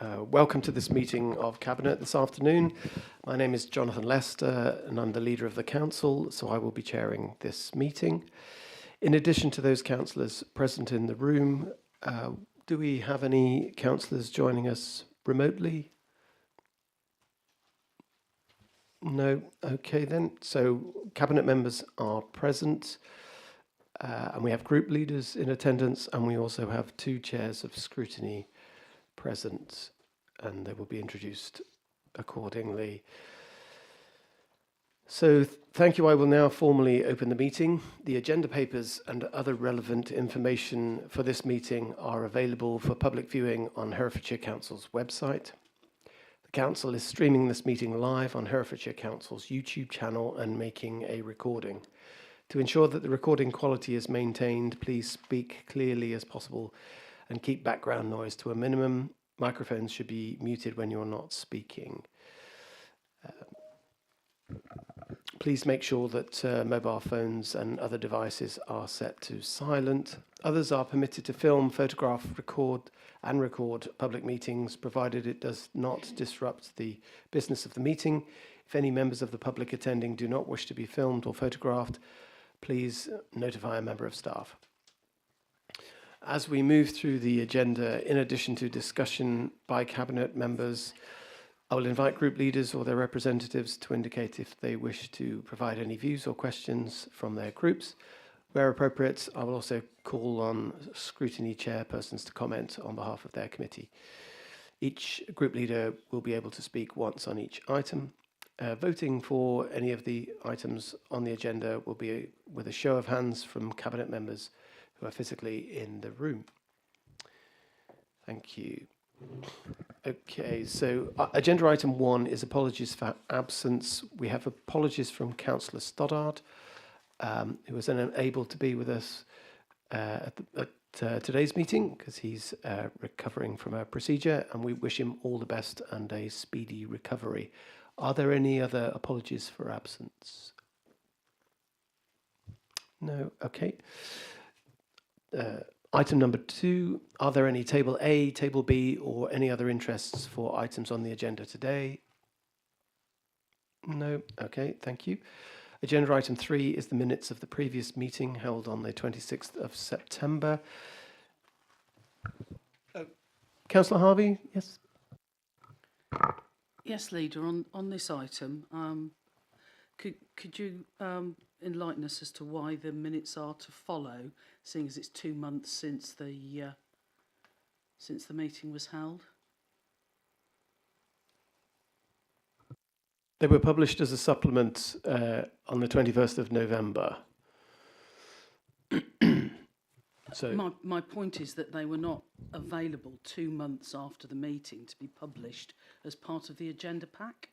Welcome to this meeting of Cabinet this afternoon. My name is Jonathan Lester and I'm the leader of the Council, so I will be chairing this meeting. In addition to those councillors present in the room, do we have any councillors joining us remotely? No? Okay then. So Cabinet members are present and we have group leaders in attendance, and we also have two chairs of scrutiny present, and they will be introduced accordingly. So thank you. I will now formally open the meeting. The agenda papers and other relevant information for this meeting are available for public viewing on Herefordshire Council's website. The Council is streaming this meeting live on Herefordshire Council's YouTube channel and making a recording. To ensure that the recording quality is maintained, please speak clearly as possible and keep background noise to a minimum. Microphones should be muted when you're not speaking. Please make sure that mobile phones and other devices are set to silent. Others are permitted to film, photograph, record public meetings, provided it does not disrupt the business of the meeting. If any members of the public attending do not wish to be filmed or photographed, please notify a member of staff. As we move through the agenda, in addition to discussion by Cabinet members, I will invite group leaders or their representatives to indicate if they wish to provide any views or questions from their groups. Where appropriate, I will also call on scrutiny chairpersons to comment on behalf of their committee. Each group leader will be able to speak once on each item. Voting for any of the items on the agenda will be with a show of hands from Cabinet members who are physically in the room. Thank you. Okay, so agenda item 1 is apologies for absence. We have apologies from Councillor Stoddard, who was unable to be with us at today's meeting because he's recovering from a procedure, and we wish him all the best and a speedy recovery. Are there any other apologies for absence? No? Okay. Item number 2, are there any Table A, Table B, or any other interests for items on the agenda today? No? Okay, thank you. Agenda item 3 is the minutes of the previous meeting held on the 26th of September. Councillor Harvey, yes? Yes, Leader, on this item, could you enlighten us as to why the minutes are to follow, seeing as it's 2 months since the meeting was held? They were published as a supplement on the 21st of November. So my point is that they were not available 2 months after the meeting to be published as part of the agenda pack.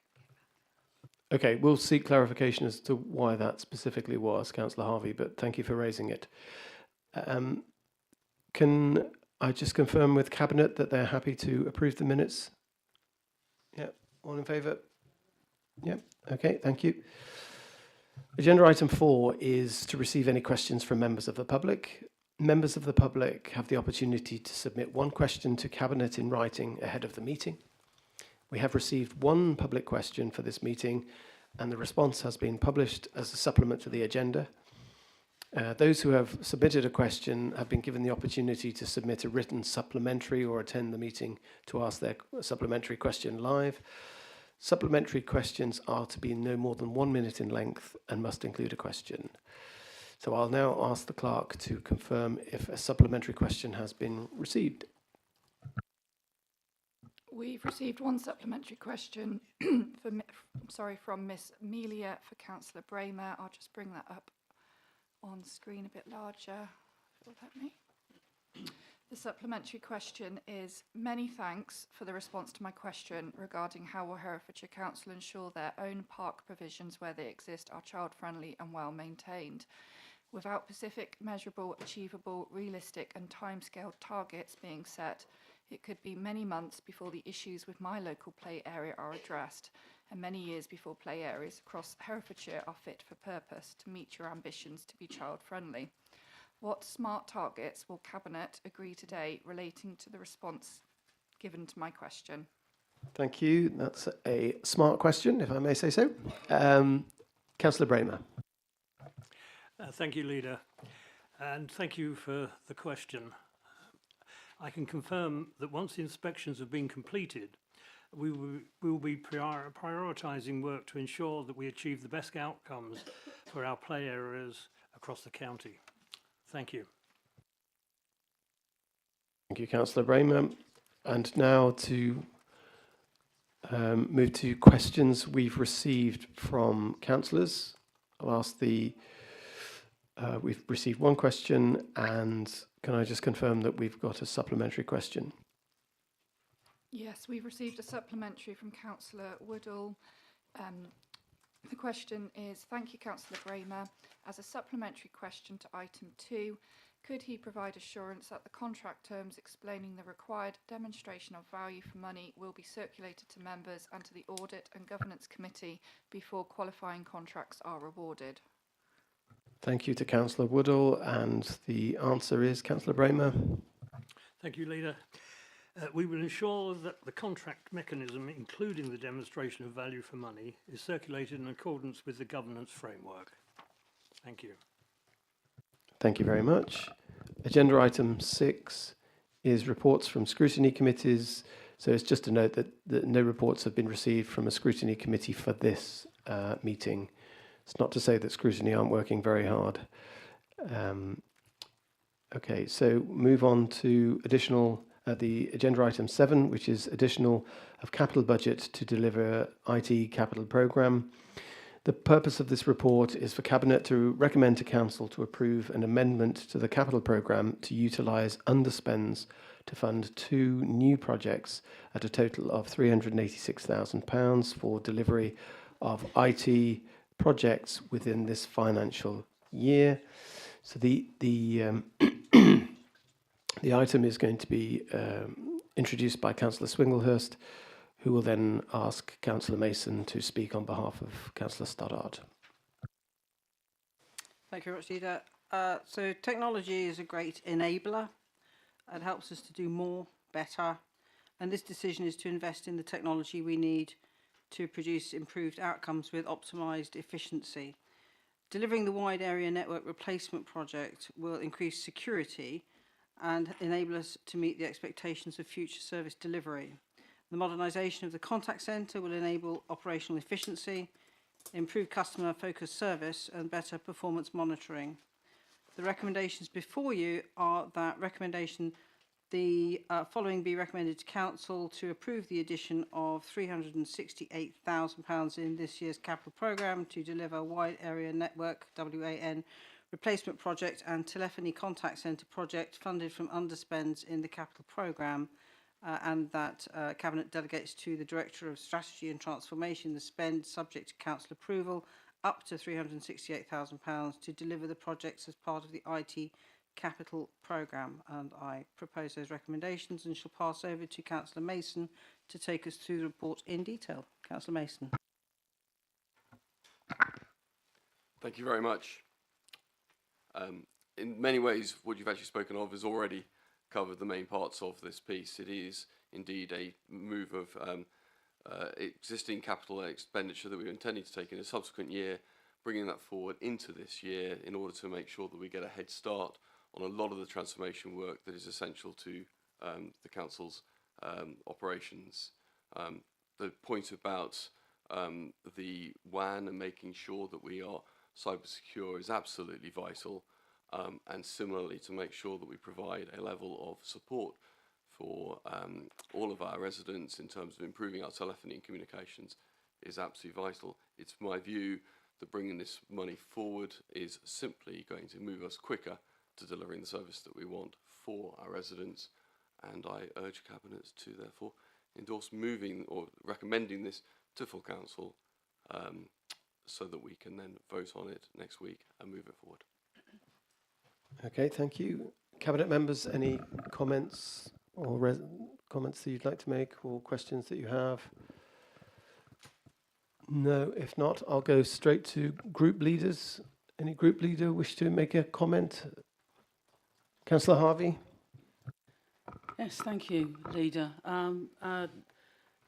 okay, we'll seek clarification as to why that specifically was, Councillor Harvey, but thank you for raising it. Can I just confirm with Cabinet that they're happy to approve the minutes? Yeah, all in favour? Yeah, okay, thank you. Agenda item 4 is to receive any questions from members of the public. Members of the public have the opportunity to submit one question to Cabinet in writing ahead of the meeting. We have received one public question for this meeting, and the response has been published as a supplement to the agenda. Those who have submitted a question have been given the opportunity to submit a written supplementary or attend the meeting to ask their supplementary question live. Supplementary questions are to be no more than 1 minute in length and must include a question. So I'll now ask the clerk to confirm if a supplementary question has been received. We've received one supplementary question from Miss Amelia for Councillor Bramer. I'll just bring that up on screen a bit larger, if it'll let me. The supplementary question is, many thanks for the response to my question regarding how will Herefordshire Council ensure their own park provisions where they exist are child-friendly and well maintained. Without specific, measurable, achievable, realistic and timescale targets being set, it could be many months before the issues with my local play area are addressed, and many years before play areas across Herefordshire are fit for purpose to meet your ambitions to be child-friendly. What smart targets will Cabinet agree today relating to the response given to my question. Thank you. That's a smart question, if I may say so. Councillor Bramer. Thank you, Leader, and thank you for the question. I can confirm that once the inspections have been completed, we will be prioritising work to ensure that we achieve the best outcomes for our play areas across the county. Thank you. Thank you, Councillor Bramer. And now to move to questions we've received from councillors. I'll ask we've received one question, and can I just confirm that we've got a supplementary question? Yes, we've received a supplementary from Councillor Woodall. The question is, thank you, Councillor Bramer. As a supplementary question to item 2, could he provide assurance that the contract terms explaining the required demonstration of value for money will be circulated to members and to the Audit and Governance Committee before qualifying contracts are awarded? Thank you to Councillor Woodall, and the answer is Councillor Bramer. Thank you, Leader. We will ensure that the contract mechanism, including the demonstration of value for money, is circulated in accordance with the governance framework. Thank you. Thank you very much. Agenda item 6 is reports from scrutiny committees. So it's just a note that no reports have been received from a scrutiny committee for this meeting. It's not to say that scrutiny aren't working very hard. Okay, so move on to additional, the agenda item 7, which is additional of capital budget to deliver IT capital programme. The purpose of this report is for Cabinet to recommend to Council to approve an amendment to the capital programme to utilise underspends to fund 2 new projects at a total of £386,000 for delivery of IT projects within this financial year. So the item is going to be introduced by Councillor Swinglehurst, who will then ask Councillor Mason to speak on behalf of Councillor Stoddart. Thank you very much, Leader. So technology is a great enabler. It helps us to do more, better. And this decision is to invest in the technology we need to produce improved outcomes with optimised efficiency. Delivering the wide area network replacement project will increase security and enable us to meet the expectations of future service delivery. The modernisation of the contact centre will enable operational efficiency, improve customer-focused service and better performance monitoring. The recommendations before you are that the following be recommended to Council to approve the addition of £368,000 in this year's capital programme to deliver wide area network WAN replacement project and telephony contact centre project funded from underspends in the capital programme, and that Cabinet delegates to the Director of Strategy and Transformation the spend subject to Council approval up to £368,000 to deliver the projects as part of the IT capital programme. And I propose those recommendations and shall pass over to Councillor Mason to take us through the report in detail. Councillor Mason. Thank you very much. In many ways, what you've actually spoken of has already covered the main parts of this piece. It is indeed a move of existing capital expenditure that we were intending to take in a subsequent year, bringing that forward into this year in order to make sure that we get a head start on a lot of the transformation work that is essential to the Council's operations. The point about the WAN and making sure that we are cyber secure is absolutely vital, and similarly to make sure that we provide a level of support for all of our residents in terms of improving our telephony and communications is absolutely vital. It's my view that bringing this money forward is simply going to move us quicker to delivering the service that we want for our residents, and I urge Cabinet to therefore endorse moving or recommending this to full Council so that we can then vote on it next week and move it forward. Okay, thank you. Cabinet members, any comments or comments that you'd like to make or questions that you have? No, if not, I'll go straight to group leaders. Any group leader wish to make a comment? Councillor Harvey? Yes, thank you, Leader.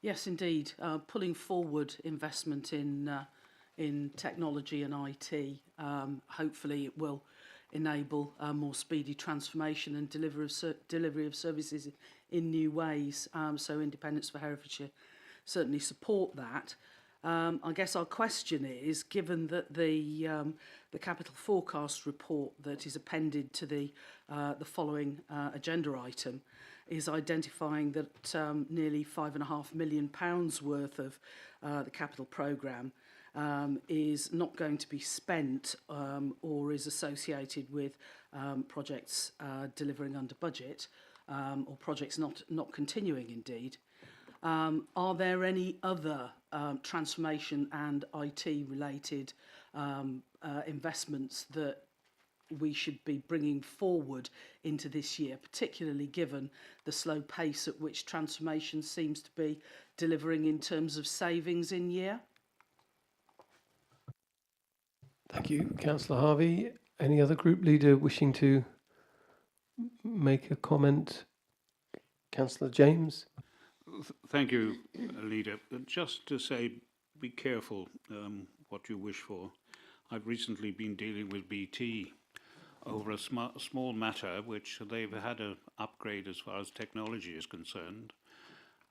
Yes, indeed, pulling forward investment in technology and IT, hopefully it will enable more speedy transformation and delivery of services in new ways. So Independence for Herefordshire certainly support that. I guess our question is, given that the capital forecast report that is appended to the following agenda item is identifying that nearly £5.5 million worth of the capital programme is not going to be spent or is associated with projects delivering under budget or projects not continuing indeed. Are there any other transformation and IT related investments that we should be bringing forward into this year, particularly given the slow pace at which transformation seems to be delivering in terms of savings in year? Thank you, Councillor Harvey. Any other group leader wishing to make a comment? Councillor James? Thank you, Leader. Just to say, be careful what you wish for. I've recently been dealing with BT over a small matter which they've had an upgrade as far as technology is concerned.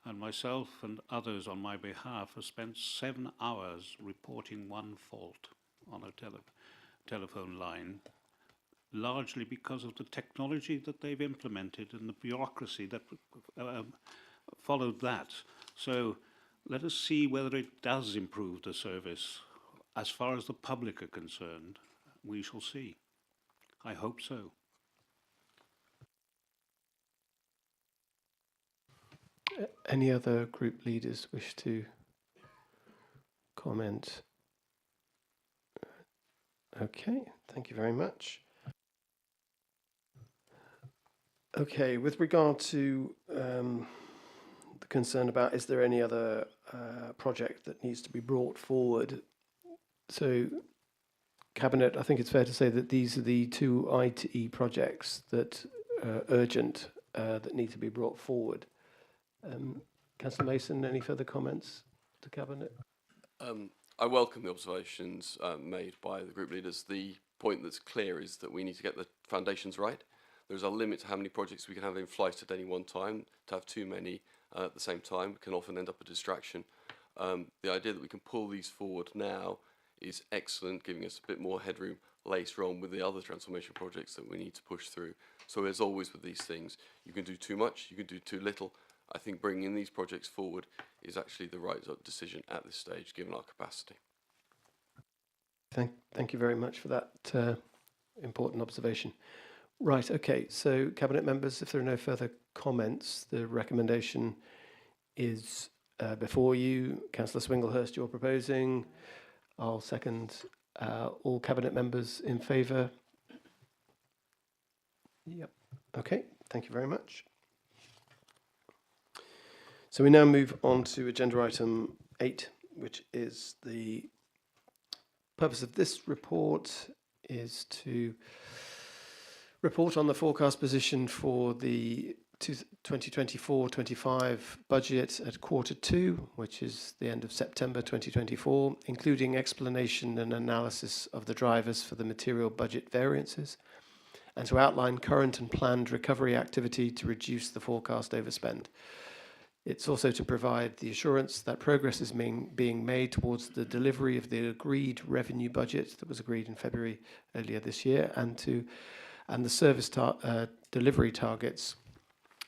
And myself and others on my behalf have spent 7 hours reporting one fault on a telephone line, largely because of the technology that they've implemented and the bureaucracy that followed that. So let us see whether it does improve the service. As far as the public are concerned, we shall see. I hope so. Any other group leaders wish to comment? Okay, thank you very much. Okay, with regard to the concern about is there any other project that needs to be brought forward? So, Cabinet, I think it's fair to say that these are the 2 IT projects that are urgent that need to be brought forward. Councillor Mason, any further comments to Cabinet? I welcome the observations made by the group leaders. The point that's clear is that we need to get the foundations right. There's a limit to how many projects we can have in flight at any one time. To have too many at the same time can often end up a distraction. The idea that we can pull these forward now is excellent, giving us a bit more headroom later on with the other transformation projects that we need to push through. So as always with these things, you can do too much, you can do too little. I think bringing these projects forward is actually the right decision at this stage, given our capacity. Thank you very much for that important observation. Right, okay, so Cabinet members, if there are no further comments, the recommendation is before you. Councillor Swinglehurst, you're proposing. I'll second. All Cabinet members in favour? Yep. Okay, thank you very much. So we now move on to agenda item 8, which is the purpose of this report is to report on the forecast position for the 2024-25 budget at Q2, which is the end of September 2024, including explanation and analysis of the drivers for the material budget variances, and to outline current and planned recovery activity to reduce the forecast overspend. It's also to provide the assurance that progress is being made towards the delivery of the agreed revenue budget that was agreed in February earlier this year, and the service delivery targets.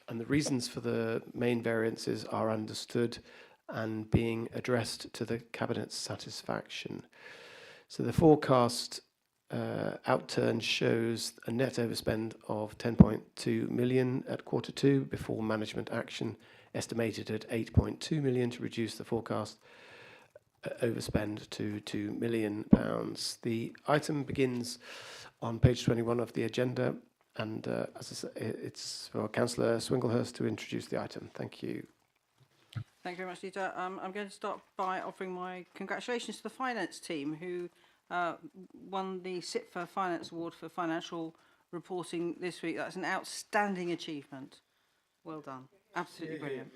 And the reasons for the main variances are understood and being addressed to the Cabinet's satisfaction. So the forecast outturn shows a net overspend of 10.2 million at Q2 before management action, estimated at 8.2 million to reduce the forecast overspend to £2 million. The item begins on page 21 of the agenda, and as I say, it's for Councillor Swinglehurst to introduce the item. Thank you. Thank you very much, Leader. I'm going to start by offering my congratulations to the finance team who won the SIPFA Finance Award for financial reporting this week. That's an outstanding achievement. Well done. Absolutely brilliant.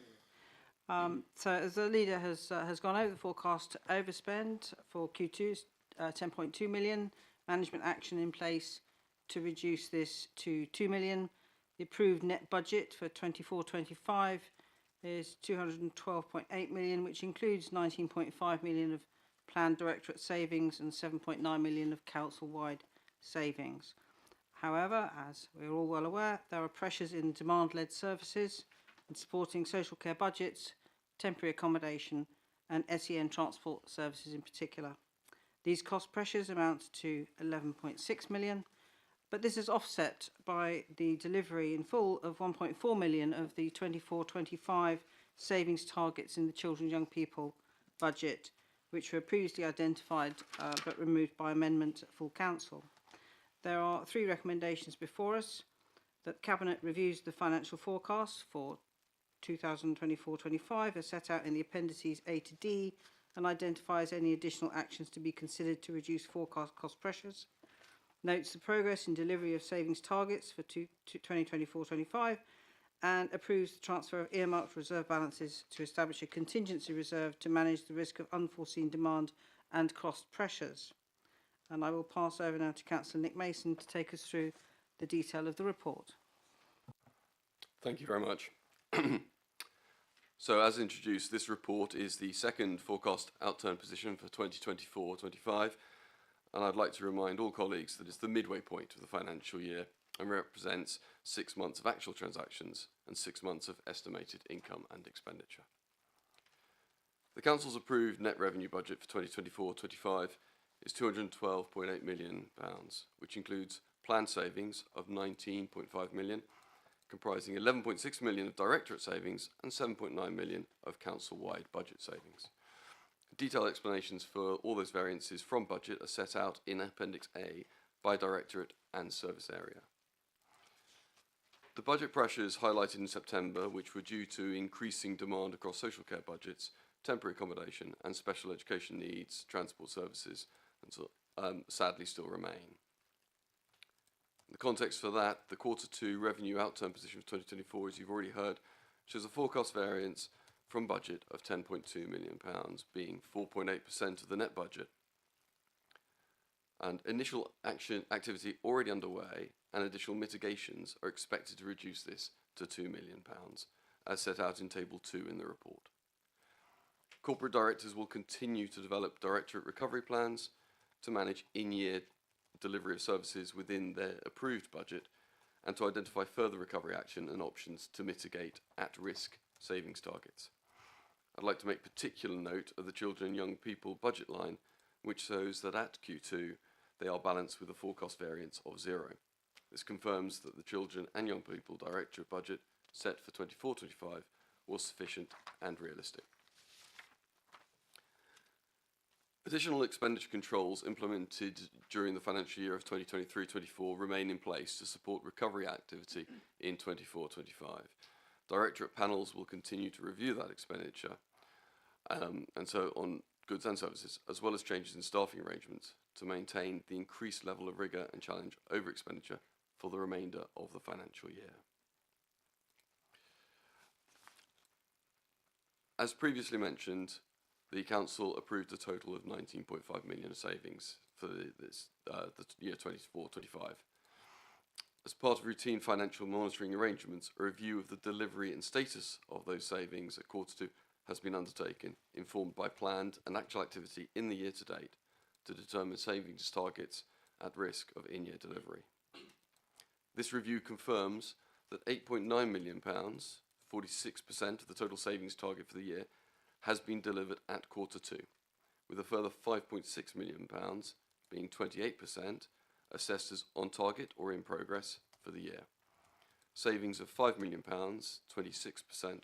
So as the leader has gone over, the forecast overspend for Q2 is 10.2 million. Management action in place to reduce this to 2 million. The approved net budget for 24-25 is 212.8 million, which includes 19.5 million of planned directorate savings and 7.9 million of council-wide savings. However, as we're all well aware, there are pressures in demand-led services and supporting social care budgets, temporary accommodation and SEN transport services in particular. These cost pressures amount to 11.6 million, but this is offset by the delivery in full of 1.4 million of the 24-25 savings targets in the children and young people budget, which were previously identified but removed by amendment at full council. There are 3 recommendations before us: that Cabinet reviews the financial forecast for 2024-25 as set out in the appendices A to D and identifies any additional actions to be considered to reduce forecast cost pressures. Notes the progress in delivery of savings targets for 2024-25 and approves the transfer of earmarked reserve balances to establish a contingency reserve to manage the risk of unforeseen demand and cost pressures. And I will pass over now to Councillor Nick Mason to take us through the detail of the report. Thank you very much. So, as introduced, this report is the second forecast outturn position for 2024-25, and I'd like to remind all colleagues that it's the midway point of the financial year and represents 6 months of actual transactions and 6 months of estimated income and expenditure. The Council's approved net revenue budget for 2024-25 is £212.8 million, which includes planned savings of £19.5 million, comprising £11.6 million of directorate savings and £7.9 million of council-wide budget savings. Detailed explanations for all those variances from budget are set out in Appendix A by directorate and service area. The budget pressures highlighted in September, which were due to increasing demand across social care budgets, temporary accommodation and special education needs, transport services, and so, sadly still remain. The context for that, the Q2 revenue outturn position for 2024, as you've already heard, shows a forecast variance from budget of £10.2 million, being 4.8% of the net budget. And initial activity already underway and additional mitigations are expected to reduce this to £2 million, as set out in Table 2 in the report. Corporate directors will continue to develop directorate recovery plans to manage in-year delivery of services within their approved budget and to identify further recovery action and options to mitigate at-risk savings targets. I'd like to make particular note of the children and young people budget line, which shows that at Q2 they are balanced with a forecast variance of 0. This confirms that the children and young people directorate budget set for 24-25 was sufficient and realistic. Additional expenditure controls implemented during the financial year of 2023-24 remain in place to support recovery activity in 24-25. Directorate panels will continue to review that expenditure, and so on goods and services, as well as changes in staffing arrangements to maintain the increased level of rigour and challenge over expenditure for the remainder of the financial year. As previously mentioned, the Council approved a total of 19.5 million of savings for the year 24-25. As part of routine financial monitoring arrangements, a review of the delivery and status of those savings at Q2 has been undertaken, informed by planned and actual activity in the year to date to determine savings targets at risk of in-year delivery. This review confirms that £8.9 million, 46% of the total savings target for the year, has been delivered at Q2, with a further £5.6 million, being 28%, assessed as on target or in progress for the year. Savings of £5 million, 26%,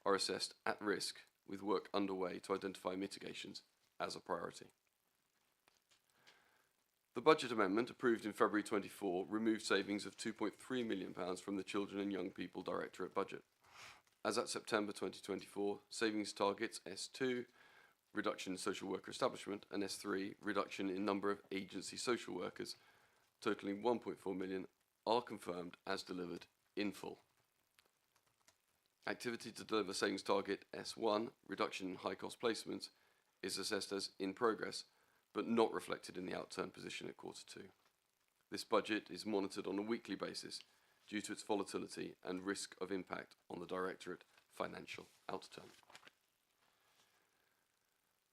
are assessed at risk, with work underway to identify mitigations as a priority. The budget amendment approved in February 24 removed savings of £2.3 million from the Children and Young People Directorate budget. As at September 2024, savings targets S2, reduction in social worker establishment, and S3, reduction in number of agency social workers, totaling £1.4 million, are confirmed as delivered in full. Activity to deliver savings target S1, reduction in high cost placements, is assessed as in progress, but not reflected in the outturn position at Q2. This budget is monitored on a weekly basis due to its volatility and risk of impact on the Directorate financial outturn.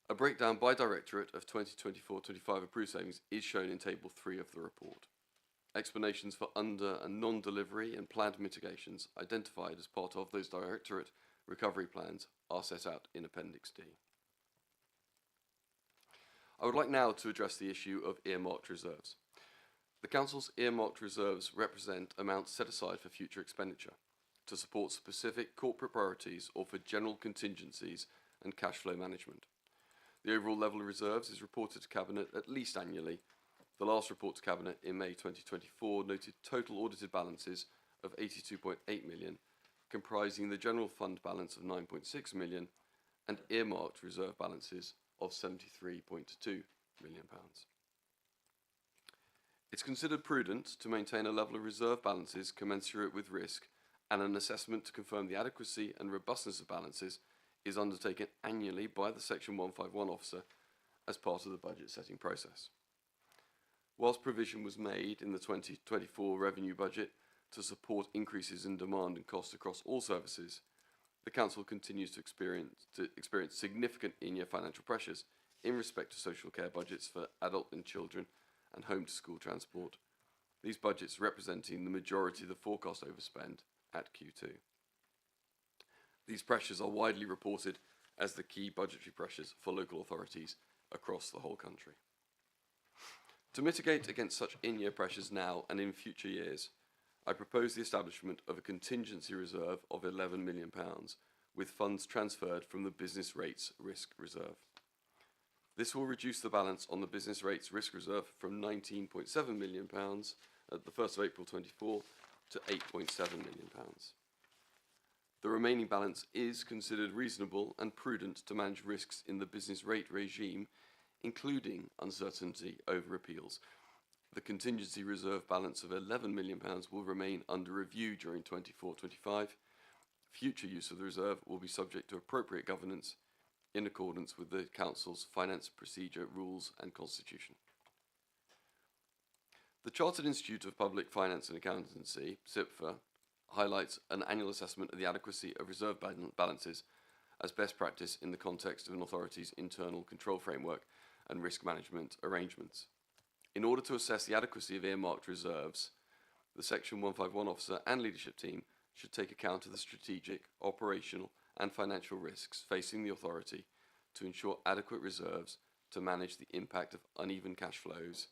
A breakdown by Directorate of 2024-25 approved savings is shown in Table 3 of the report. Explanations for under and non-delivery and planned mitigations identified as part of those Directorate recovery plans are set out in Appendix D. I would like now to address the issue of earmarked reserves. The Council's earmarked reserves represent amounts set aside for future expenditure to support specific corporate priorities or for general contingencies and cash flow management. The overall level of reserves is reported to Cabinet at least annually. The last report to Cabinet in May 2024 noted total audited balances of 82.8 million, comprising the general fund balance of 9.6 million and earmarked reserve balances of 73.2 million pounds. It's considered prudent to maintain a level of reserve balances commensurate with risk, and an assessment to confirm the adequacy and robustness of balances is undertaken annually by the Section 151 officer as part of the budget setting process. Whilst provision was made in the 2024 revenue budget to support increases in demand and costs across all services, the Council continues to experience significant in-year financial pressures in respect to social care budgets for adult and children and home-to-school transport, these budgets representing the majority of the forecast overspend at Q2. These pressures are widely reported as the key budgetary pressures for local authorities across the whole country. To mitigate against such in-year pressures now and in future years, I propose the establishment of a contingency reserve of £11 million with funds transferred from the Business Rates Risk Reserve. This will reduce the balance on the Business Rates Risk Reserve from £19.7 million at the 1st of April 24 to £8.7 million. The remaining balance is considered reasonable and prudent to manage risks in the business rate regime, including uncertainty over appeals. The contingency reserve balance of £11 million will remain under review during 24-25. Future use of the reserve will be subject to appropriate governance in accordance with the Council's Finance Procedure Rules and Constitution. The Chartered Institute of Public Finance and Accountancy, CIPFA, highlights an annual assessment of the adequacy of reserve balances as best practice in the context of an authority's internal control framework and risk management arrangements. In order to assess the adequacy of earmarked reserves, the Section 151 officer and leadership team should take account of the strategic, operational and financial risks facing the authority to ensure adequate reserves to manage the impact of uneven cash flows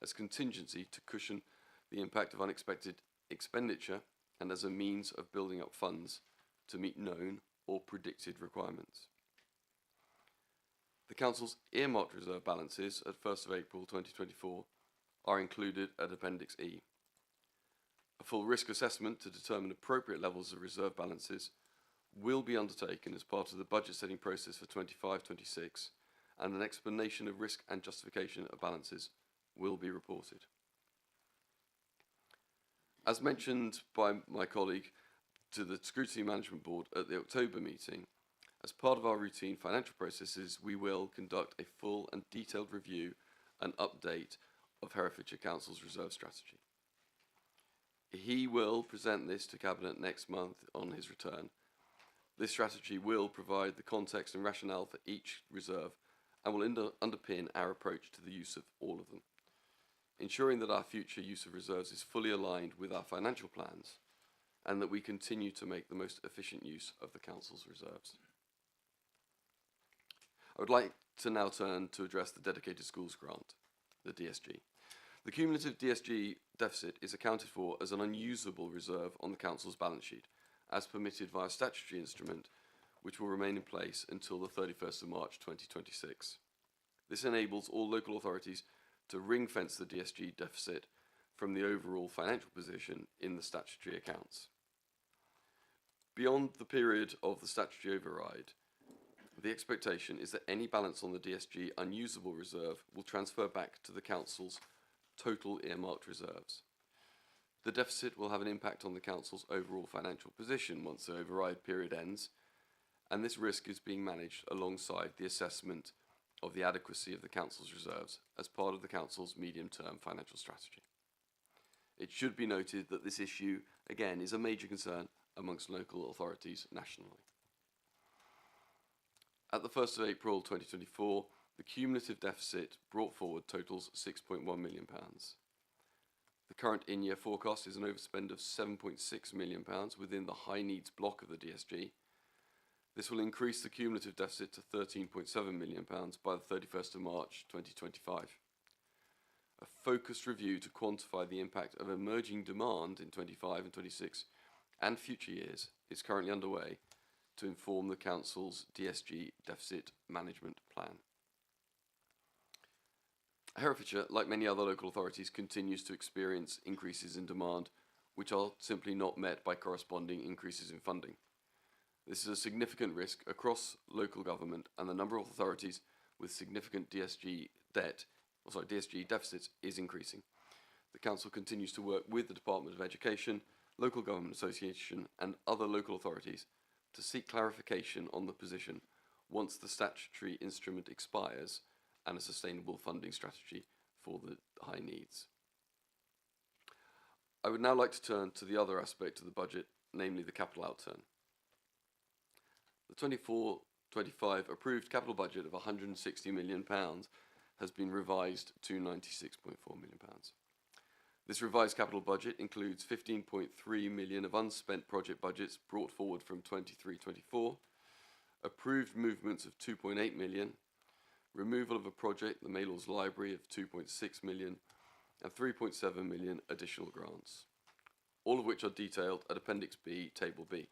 as contingency to cushion the impact of unexpected expenditure and as a means of building up funds to meet known or predicted requirements. The Council's earmarked reserve balances at 1st of April 2024 are included at Appendix E. A full risk assessment to determine appropriate levels of reserve balances will be undertaken as part of the budget setting process for 25-26, and an explanation of risk and justification of balances will be reported. As mentioned by my colleague to the Scrutiny Management Board at the October meeting, as part of our routine financial processes, we will conduct a full and detailed review and update of Herefordshire Council's reserve strategy. He will present this to Cabinet next month on his return. This strategy will provide the context and rationale for each reserve and will underpin our approach to the use of all of them, ensuring that our future use of reserves is fully aligned with our financial plans and that we continue to make the most efficient use of the Council's reserves. I would like to now turn to address the Dedicated Schools Grant, the DSG. The cumulative DSG deficit is accounted for as an unusable reserve on the Council's balance sheet, as permitted via a statutory instrument, which will remain in place until the 31st of March 2026. This enables all local authorities to ring-fence the DSG deficit from the overall financial position in the statutory accounts. Beyond the period of the statutory override, the expectation is that any balance on the DSG unusable reserve will transfer back to the Council's total earmarked reserves. The deficit will have an impact on the Council's overall financial position once the override period ends, and this risk is being managed alongside the assessment of the adequacy of the Council's reserves as part of the Council's medium-term financial strategy. It should be noted that this issue, again, is a major concern amongst local authorities nationally. At the 1st of April 2024, the cumulative deficit brought forward totals £6.1 million. The current in-year forecast is an overspend of £7.6 million within the high needs block of the DSG. This will increase the cumulative deficit to £13.7 million by the 31st of March 2025. A focused review to quantify the impact of emerging demand in 25 and 26 and future years is currently underway to inform the Council's DSG deficit management plan. Herefordshire, like many other local authorities, continues to experience increases in demand which are simply not met by corresponding increases in funding. This is a significant risk across local government, and the number of authorities with significant DSG deficits is increasing. The Council continues to work with the Department of Education, Local Government Association and other local authorities to seek clarification on the position once the statutory instrument expires and a sustainable funding strategy for the high needs. I would now like to turn to the other aspect of the budget, namely the capital outturn. The 24-25 approved capital budget of £160 million has been revised to £96.4 million. This revised capital budget includes £15.3 million of unspent project budgets brought forward from 23-24, approved movements of £2.8 million, removal of a project, the Maylors Library, of £2.6 million, and £3.7 million additional grants, all of which are detailed at Appendix B, Table B.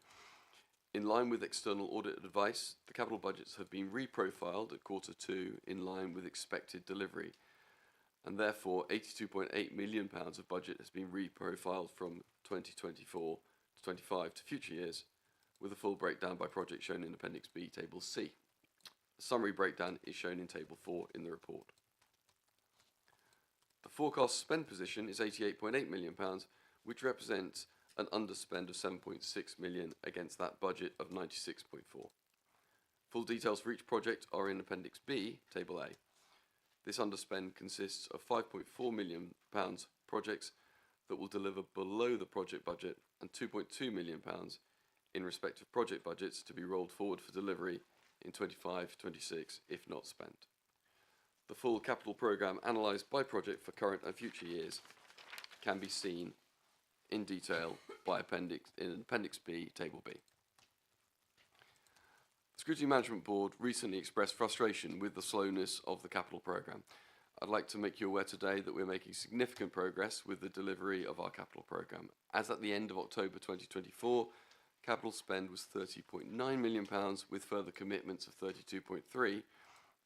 In line with external audit advice, the capital budgets have been reprofiled at Q2 in line with expected delivery, and therefore £82.8 million of budget has been reprofiled from 2024 to 25 to future years, with a full breakdown by project shown in Appendix B, Table C. A summary breakdown is shown in Table 4 in the report. The forecast spend position is £88.8 million, which represents an underspend of £7.6 million against that budget of £96.4 million. Full details for each project are in Appendix B, Table A. This underspend consists of £5.4 million projects that will deliver below the project budget and £2.2 million in respective project budgets to be rolled forward for delivery in 25-26 if not spent. The full capital programme analysed by project for current and future years can be seen in detail by Appendix B, Table B. The Scrutiny Management Board recently expressed frustration with the slowness of the capital programme. I'd like to make you aware today that we're making significant progress with the delivery of our capital programme. As at the end of October 2024, capital spend was £30.9 million with further commitments of £32.3 million,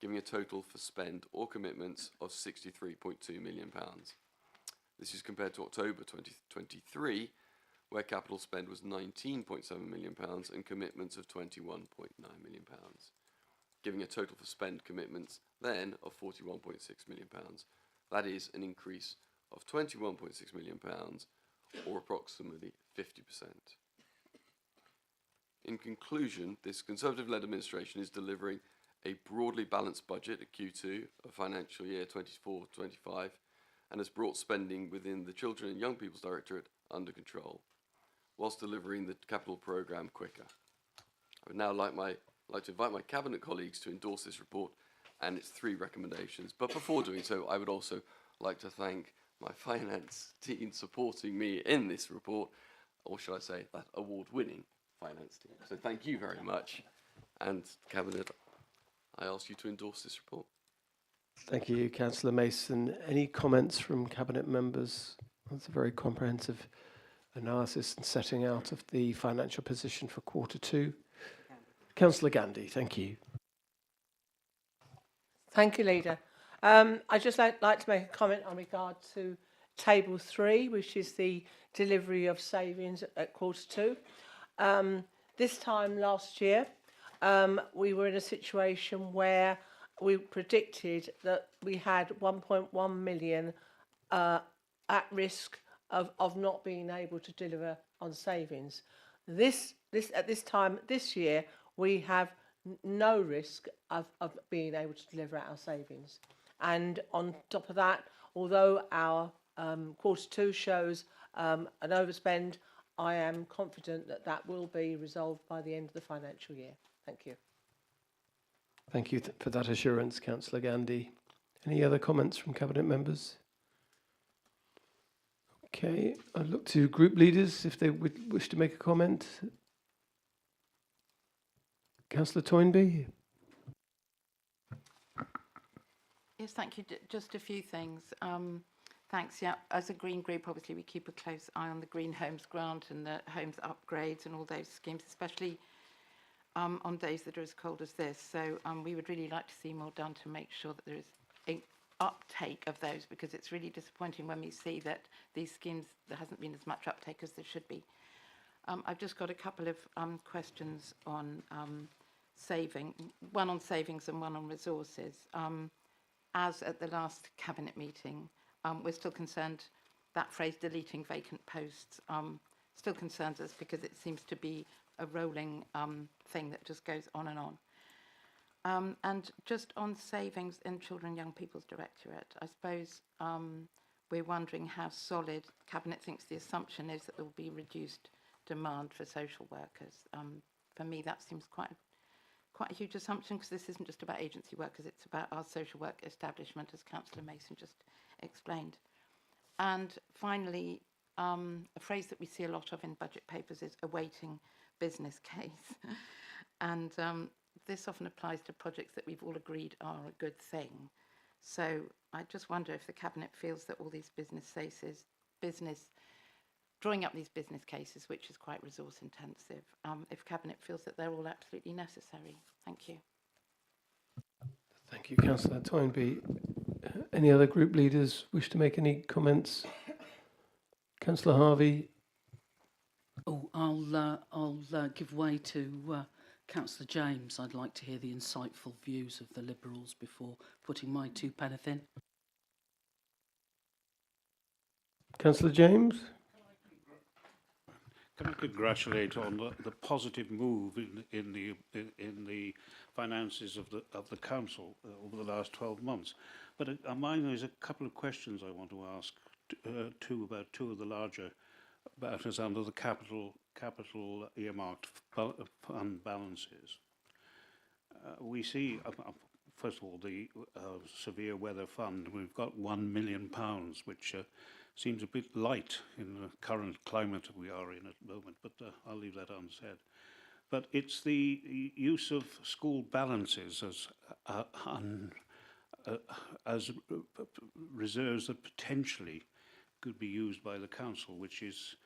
giving a total for spend or commitments of £63.2 million. This is compared to October 2023, where capital spend was £19.7 million and commitments of £21.9 million, giving a total for spend commitments then of £41.6 million. That is an increase of £21.6 million, or approximately 50%. In conclusion, this Conservative-led administration is delivering a broadly balanced budget at Q2 of financial year 24-25 and has brought spending within the Children and Young People's Directorate under control, whilst delivering the capital programme quicker. I would now like to invite my Cabinet colleagues to endorse this report and its 3 recommendations. But before doing so, I would also like to thank my finance team supporting me in this report, or should I say that award-winning finance team. So thank you very much. And Cabinet, I ask you to endorse this report. Thank you, Councillor Mason. Any comments from Cabinet members? That's a very comprehensive analysis and setting out of the financial position for Q2. Councillor Gandhi, thank you. Thank you, Leader. I'd just like to make a comment on regard to Table 3, which is the delivery of savings at Q2. This time last year, we were in a situation where we predicted that we had 1.1 million at risk of not being able to deliver on savings. At this time this year, we have no risk of being able to deliver our savings. And on top of that, although our Q2 shows an overspend, I am confident that that will be resolved by the end of the financial year. Thank you. Thank you for that assurance, Councillor Gandhi. Any other comments from Cabinet members? Okay, I'd look to group leaders if they would wish to make a comment. Councillor Toynbee. Yes, thank you. Just a few things. Thanks. Yeah, as a Green Group, obviously we keep a close eye on the Green Homes Grant and the homes upgrades and all those schemes, especially on days that are as cold as this. So we would really like to see more done to make sure that there is an uptake of those, because it's really disappointing when we see that these schemes, there hasn't been as much uptake as there should be. I've just got a couple of questions on saving, one on savings and one on resources. As at the last Cabinet meeting, we're still concerned, that phrase deleting vacant posts still concerns us, because it seems to be a rolling thing that just goes on and on. And just on savings in Children and Young People's Directorate, I suppose we're wondering how solid Cabinet thinks the assumption is that there will be reduced demand for social workers. For me, that seems quite a huge assumption, because this isn't just about agency workers, it's about our social work establishment, as Councillor Mason just explained. And finally, a phrase that we see a lot of in budget papers is awaiting business case. And this often applies to projects that we've all agreed are a good thing. So I just wonder if the Cabinet feels that all these drawing up these business cases, which is quite resource intensive, if Cabinet feels that they're all absolutely necessary. Thank you. Thank you, Councillor Toynbee. Any other group leaders wish to make any comments? Councillor Harvey. Oh, I'll give way to Councillor James. I'd like to hear the insightful views of the Liberals before putting my 2 pence in. Councillor James. Can I congratulate on the positive move in the finances of the council over the last 12 months? But mine is a couple of questions I want to ask about two of the larger matters under the capital earmarked fund balances. We see, first of all, the severe weather fund. We've got £1 million, which seems a bit light in the current climate we are in at the moment, but I'll leave that unsaid. But it's the use of school balances as reserves that potentially could be used by the council, which is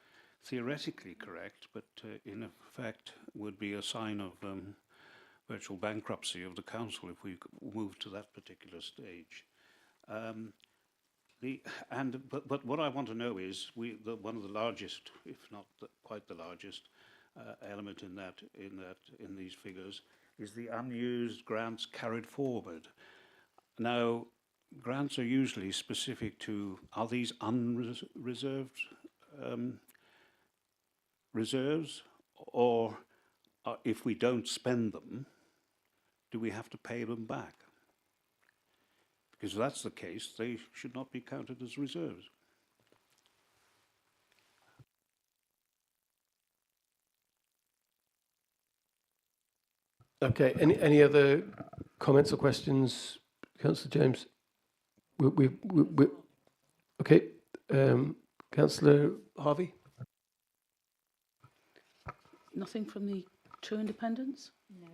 theoretically correct, but in effect would be a sign of virtual bankruptcy of the council if we move to that particular stage. But what I want to know is one of the largest, if not quite the largest, element in these figures is the unused grants carried forward. Now, grants are usually specific to, are these unreserved reserves, or if we don't spend them, do we have to pay them back? Because if that's the case, they should not be counted as reserves. Okay, any other comments or questions, Councillor James? Okay, Councillor Harvey? Nothing from the 2 independents? No.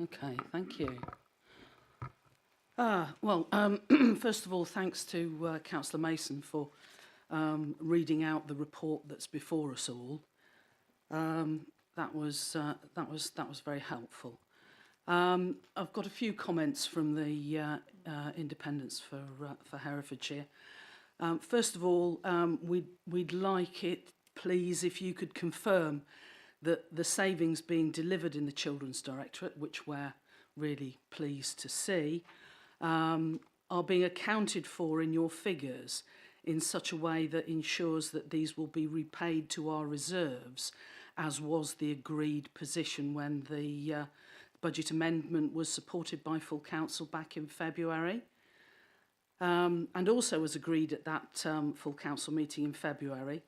Okay, thank you. Well, first of all, thanks to Councillor Mason for reading out the report that's before us all. That was very helpful. I've got a few comments from the independents for Herefordshire. First of all, we'd like it, please, if you could confirm that the savings being delivered in the Children's Directorate, which we're really pleased to see, are being accounted for in your figures in such a way that ensures that these will be repaid to our reserves, as was the agreed position when the budget amendment was supported by full council back in February. And also as agreed at that full council meeting in February,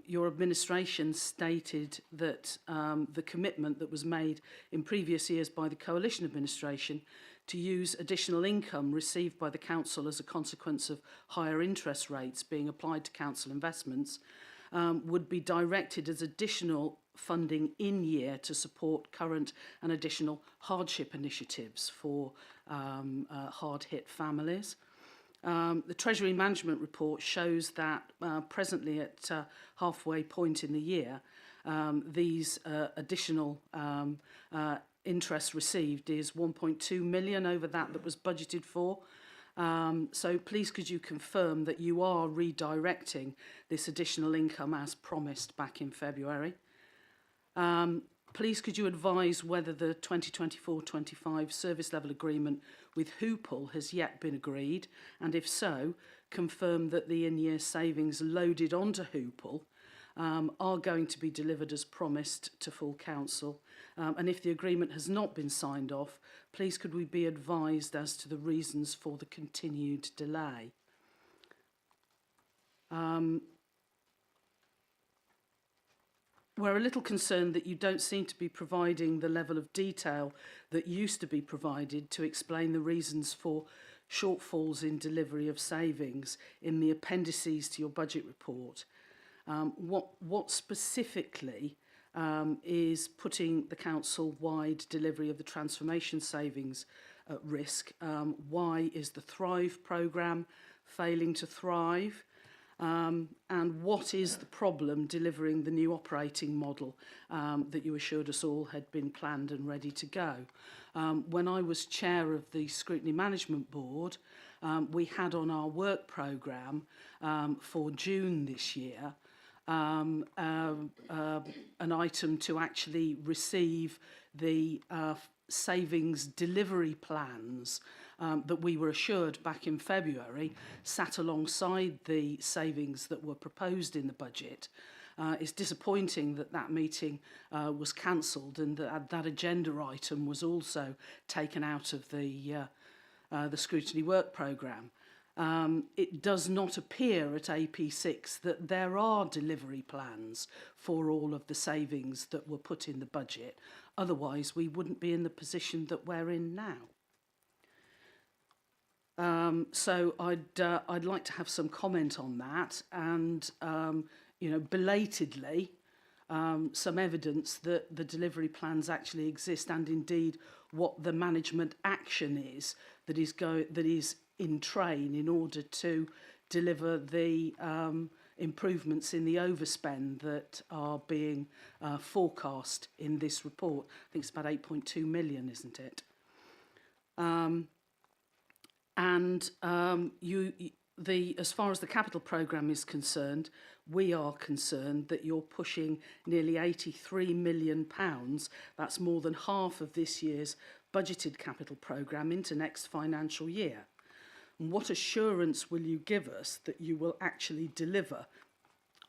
your administration stated that the commitment that was made in previous years by the coalition administration to use additional income received by the council as a consequence of higher interest rates being applied to council investments would be directed as additional funding in year to support current and additional hardship initiatives for hard-hit families. The Treasury Management Report shows that presently at halfway point in the year, these additional interest received is 1.2 million over that was budgeted for. So please could you confirm that you are redirecting this additional income as promised back in February? Please could you advise whether the 2024-25 service level agreement with Hoople has yet been agreed, and if so, confirm that the in-year savings loaded onto Hoople are going to be delivered as promised to full council, and if the agreement has not been signed off, please could we be advised as to the reasons for the continued delay. We're a little concerned that you don't seem to be providing the level of detail that used to be provided to explain the reasons for shortfalls in delivery of savings in the appendices to your budget report. What specifically is putting the council-wide delivery of the transformation savings at risk? Why is the Thrive programme failing to thrive? And what is the problem delivering the new operating model that you assured us all had been planned and ready to go? When I was chair of the Scrutiny Management Board, we had on our work programme for June this year an item to actually receive the savings delivery plans that we were assured back in February sat alongside the savings that were proposed in the budget. It's disappointing that that meeting was cancelled and that agenda item was also taken out of the scrutiny work programme. It does not appear at AP6 that there are delivery plans for all of the savings that were put in the budget. Otherwise, we wouldn't be in the position that we're in now. So I'd like to have some comment on that, and belatedly, some evidence that the delivery plans actually exist, and indeed what the management action is that is in train in order to deliver the improvements in the overspend that are being forecast in this report. I think it's about 8.2 million, isn't it? As far as the capital programme is concerned, we are concerned that you're pushing nearly £83 million. That's more than half of this year's budgeted capital programme into next financial year. And what assurance will you give us that you will actually deliver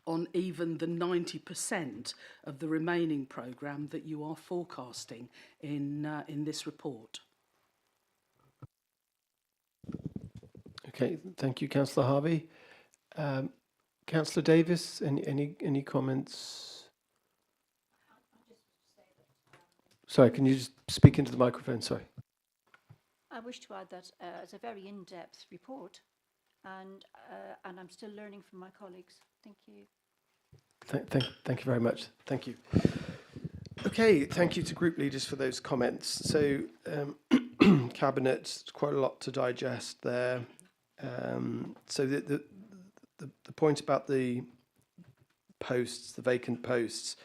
on even the 90% of the remaining programme that you are forecasting in this report? Okay, thank you, Councillor Harvey. Councillor Davis, any comments? Sorry, can you just speak into the microphone? Sorry. I wish to add that it's a very in-depth report, and I'm still learning from my colleagues. Thank you. Thank you very much. Thank you. Okay, thank you to group leaders for those comments. So, Cabinet, quite a lot to digest there. So the point about the posts, the vacant posts,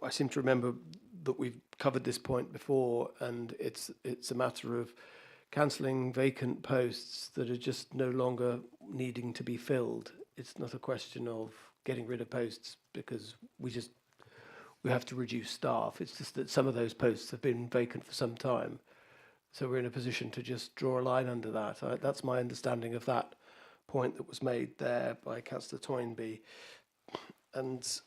I seem to remember that we've covered this point before, and it's a matter of cancelling vacant posts that are just no longer needing to be filled. It's not a question of getting rid of posts because we have to reduce staff. It's just that some of those posts have been vacant for some time. So we're in a position to just draw a line under that. That's my understanding of that point that was made there by Councillor Toynbee. And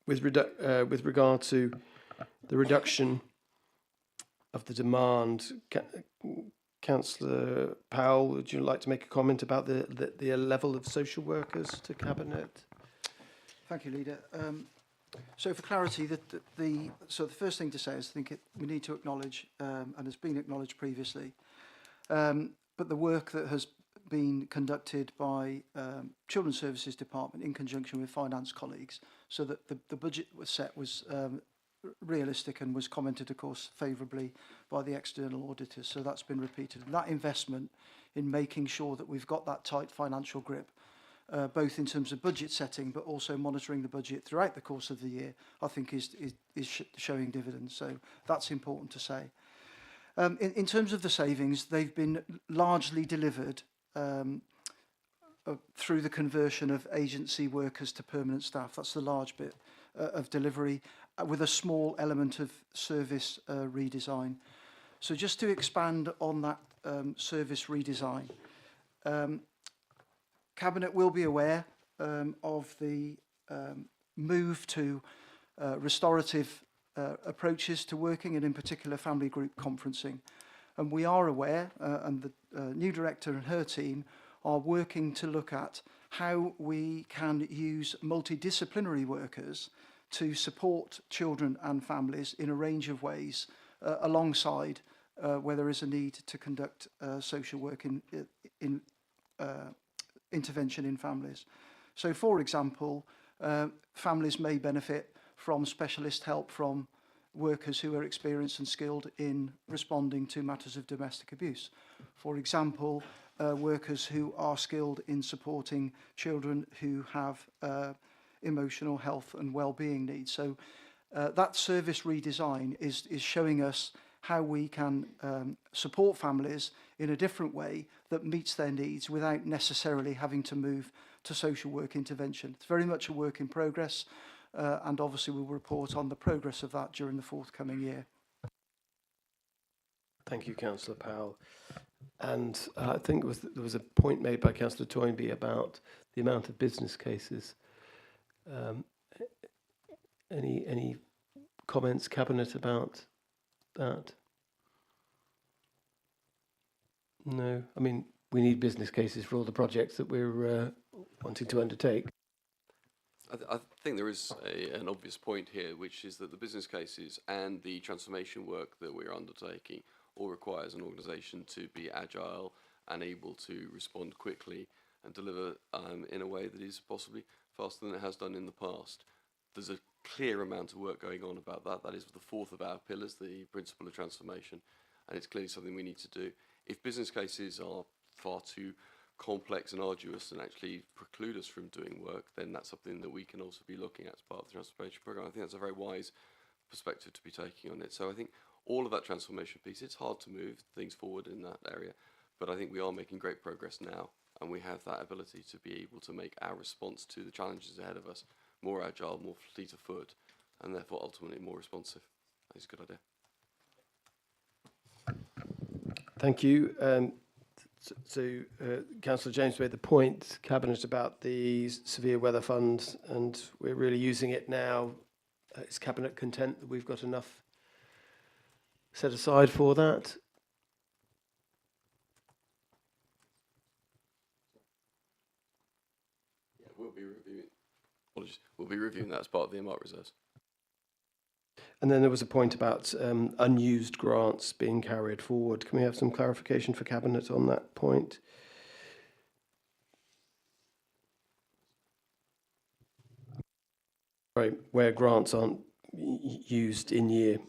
with regard to the reduction of the demand, Councillor Powell, would you like to make a comment about the level of social workers to Cabinet? Thank you, Leader. So for clarity, the first thing to say is I think we need to acknowledge, and has been acknowledged previously, but the work that has been conducted by Children's Services Department in conjunction with finance colleagues, so that the budget was set was realistic and was commented, of course, favourably by the external auditors. So that's been repeated. And that investment in making sure that we've got that tight financial grip, both in terms of budget setting, but also monitoring the budget throughout the course of the year, I think is showing dividends. So that's important to say. In terms of the savings, they've been largely delivered through the conversion of agency workers to permanent staff. That's the large bit of delivery, with a small element of service redesign. So just to expand on that service redesign, Cabinet will be aware of the move to restorative approaches to working, and in particular family group conferencing. And we are aware, and the new director and her team are working to look at how we can use multidisciplinary workers to support children and families in a range of ways, alongside where there is a need to conduct social work in intervention in families. So, for example, families may benefit from specialist help from workers who are experienced and skilled in responding to matters of domestic abuse. For example, workers who are skilled in supporting children who have emotional health and well-being needs. So that service redesign is showing us how we can support families in a different way that meets their needs without necessarily having to move to social work intervention. It's very much a work in progress, and obviously we'll report on the progress of that during the forthcoming year. Thank you, Councillor Powell. And I think there was a point made by Councillor Toynbee about the amount of business cases. Any comments, Cabinet, about that? No, I mean, we need business cases for all the projects that we're wanting to undertake. I think there is an obvious point here, which is that the business cases and the transformation work that we're undertaking all requires an organisation to be agile and able to respond quickly and deliver in a way that is possibly faster than it has done in the past. There's a clear amount of work going on about that. That is the fourth of our pillars, the principle of transformation, and it's clearly something we need to do. If business cases are far too complex and arduous and actually preclude us from doing work, then that's something that we can also be looking at as part of the transformation programme. I think that's a very wise perspective to be taking on it. So I think all of that transformation piece, it's hard to move things forward in that area, but I think we are making great progress now, and we have that ability to be able to make our response to the challenges ahead of us more agile, more fleet of foot, and therefore ultimately more responsive. I think it's a good idea. Thank you. Councillor James made the point, Cabinet, about the severe weather fund, and we're really using it now. Is Cabinet content that we've got enough set aside for that? Yeah, we'll be reviewing. Apologies. We'll be reviewing that as part of the earmark reserves. And then there was a point about unused grants being carried forward. Can we have some clarification for Cabinet on that point? Right, where grants aren't used in year.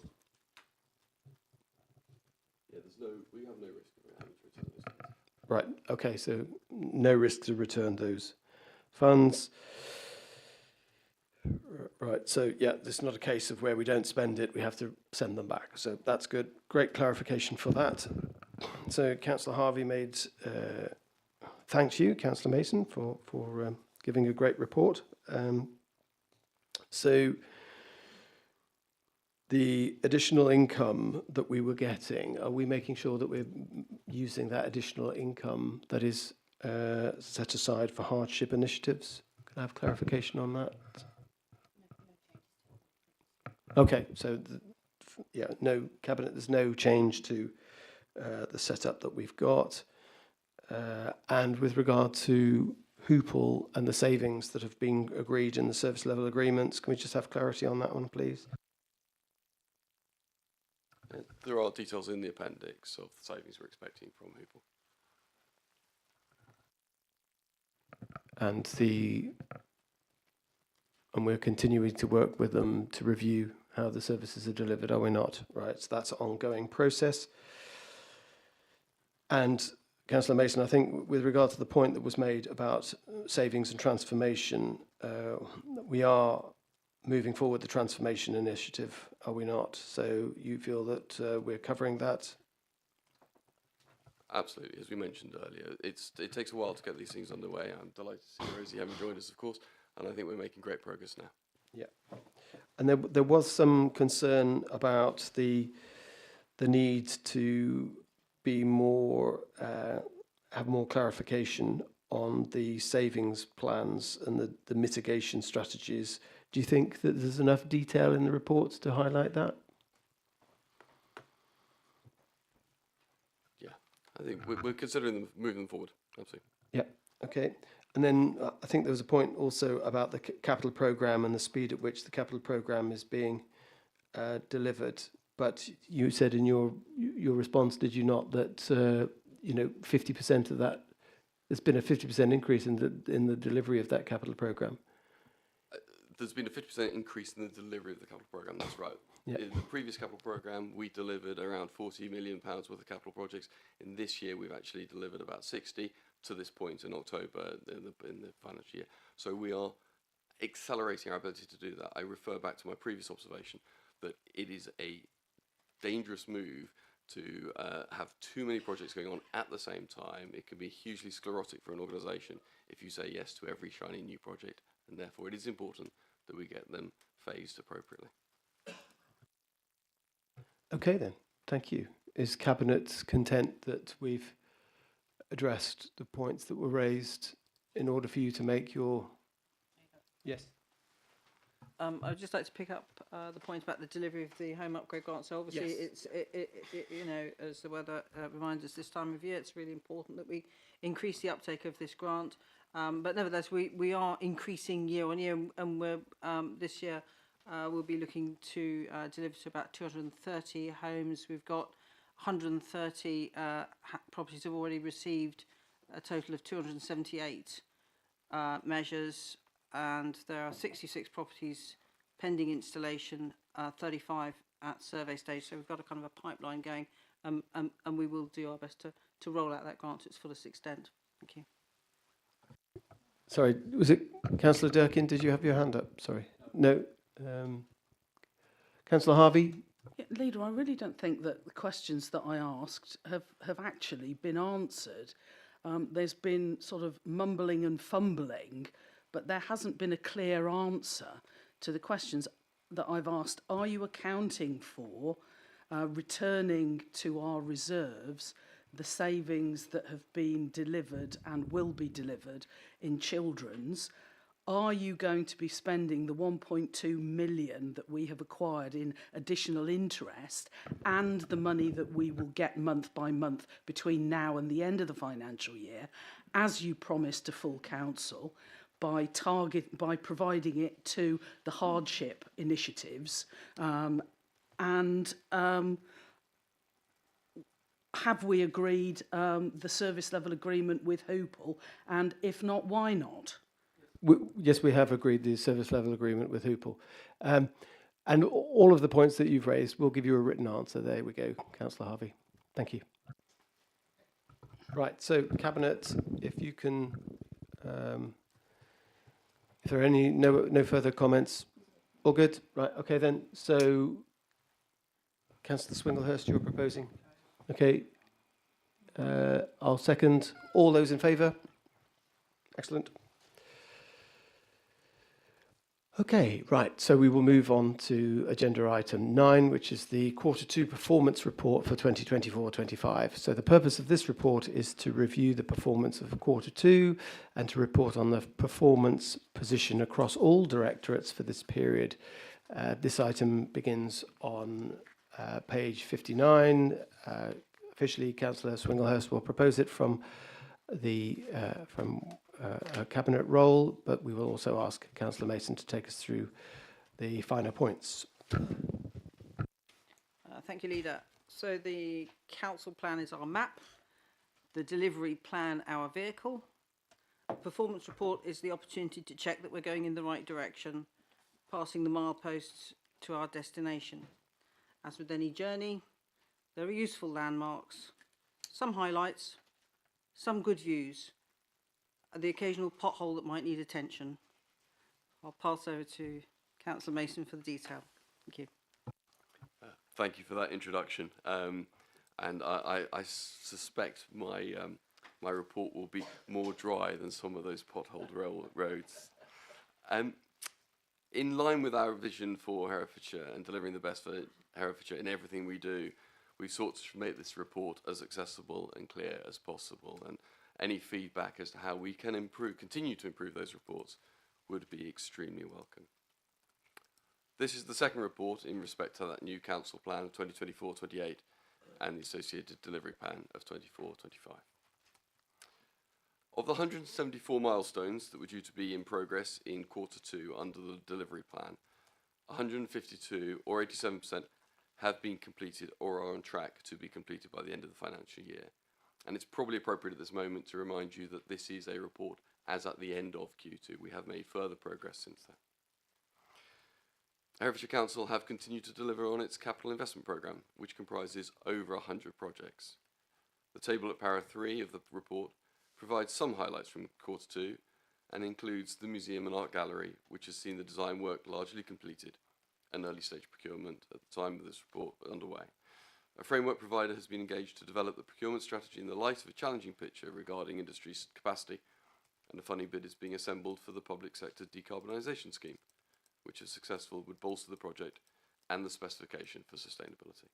Yeah, we have no risk of having to return those funds. Right, okay, so no risk to return those funds. Right, so yeah, this is not a case of where we don't spend it, we have to send them back. So that's good. Great clarification for that. So Councillor Harvey made, thanks you, Councillor Mason, for giving a great report. So the additional income that we were getting, are we making sure that we're using that additional income that is set aside for hardship initiatives? Can I have clarification on that? Okay, so yeah, no cabinet. There's no change to the setup that we've got, and with regard to Hoople and the savings that have been agreed in the service level agreements, can we just have clarity on that one, please? There are details in the appendix of the savings we're expecting from Hoople. And we're continuing to work with them to review how the services are delivered, are we not? Right, so that's an ongoing process. And Councillor Mason, I think with regard to the point that was made about savings and transformation, we are moving forward the transformation initiative, are we not? So you feel that we're covering that? Absolutely, as we mentioned earlier, it takes a while to get these things underway. I'm delighted to see Rosie having joined us, of course, and I think we're making great progress now. Yeah, and there was some concern about the need to be more have more clarification on the savings plans and the mitigation strategies. Do you think that there's enough detail in the reports to highlight that? Yeah, I think we're considering them, moving them forward. Absolutely. Yeah. Okay. And then I think there was a point also about the capital programme and the speed at which the capital programme is being delivered. But you said in your response, did you not, that 50% of that, there's been a 50% increase in the delivery of that capital programme? There's been a 50% increase in the delivery of the capital programme, that's right. Yeah. In the previous capital programme, we delivered around £40 million worth of capital projects. In this year, we've actually delivered about 60 to this point in October in the financial year. So we are accelerating our ability to do that. I refer back to my previous observation that it is a dangerous move to have too many projects going on at the same time. It can be hugely sclerotic for an organisation if you say yes to every shiny new project, and therefore it is important that we get them phased appropriately. Okay then, thank you. Is Cabinet content that we've addressed the points that were raised in order for you to make your... Yes. I'd just like to pick up the point about the delivery of the home upgrade grant. So obviously, Yes. As the weather reminds us this time of year, it's really important that we increase the uptake of this grant. But nevertheless, we are increasing year on year, and we're this year we'll be looking to deliver to about 230 homes. We've got 130 properties have already received a total of 278 measures. And there are 66 properties pending installation, 35 at survey stage. So we've got a kind of a pipeline going, and we will do our best to roll out that grant to its fullest extent. Thank you. Sorry, was it Councillor Durkin? Did you have your hand up? Sorry. No. Councillor Harvey? Yeah, Leader, I really don't think that the questions that I asked have actually been answered. There's been sort of mumbling and fumbling, but there hasn't been a clear answer to the questions that I've asked. Are you accounting for returning to our reserves the savings that have been delivered and will be delivered in children's? Are you going to be spending the 1.2 million that we have acquired in additional interest and the money that we will get month by month between now and the end of the financial year, as you promised to full council, by providing it to the hardship initiatives, and have we agreed the service level agreement with Hoople, and if not, why not? Yes, we have agreed the service level agreement with Hoople. And all of the points that you've raised, we'll give you a written answer. There we go, Councillor Harvey. Thank you. Right, so Cabinet, if you can... if there are any no further comments, all good? Right, okay then. So, Councillor Swinglehurst, you're proposing? Okay. I'll second. All those in favour? Excellent. Okay, right. So we will move on to agenda item 9, which is the Q2 performance report for 2024-25. So the purpose of this report is to review the performance of Q2 and to report on the performance position across all directorates for this period. This item begins on page 59. Officially, Councillor Swinglehurst will propose it from a cabinet role, but we will also ask Councillor Mason to take us through the finer points. Thank you, Leader. So the council plan is our map, the delivery plan our vehicle. Performance report is the opportunity to check that we're going in the right direction, passing the mileposts to our destination. As with any journey, there are useful landmarks, some highlights, some good views, and the occasional pothole that might need attention. I'll pass over to Councillor Mason for the detail. Thank you. Thank you for that introduction. And I suspect my my report will be more dry than some of those potholed roads. In line with our vision for Herefordshire and delivering the best for Herefordshire in everything we do, we've sought to make this report as accessible and clear as possible. And any feedback as to how we can continue to improve those reports would be extremely welcome. This is the second report in respect to that new council plan of 2024-28 and the associated delivery plan of 24-25. Of the 174 milestones that were due to be in progress in Q2 under the delivery plan, 152 or 87% have been completed or are on track to be completed by the end of the financial year. And it's probably appropriate at this moment to remind you that this is a report as at the end of Q2. We have made further progress since then. Herefordshire Council have continued to deliver on its capital investment programme, which comprises over 100 projects. The table at para 3 of the report provides some highlights from Q2 and includes the museum and art gallery, which has seen the design work largely completed and early stage procurement at the time of this report underway. A framework provider has been engaged to develop the procurement strategy in the light of a challenging picture regarding industry's capacity, and a funding bid is being assembled for the public sector decarbonisation scheme, which, if successful, would bolster the project and the specification for sustainability.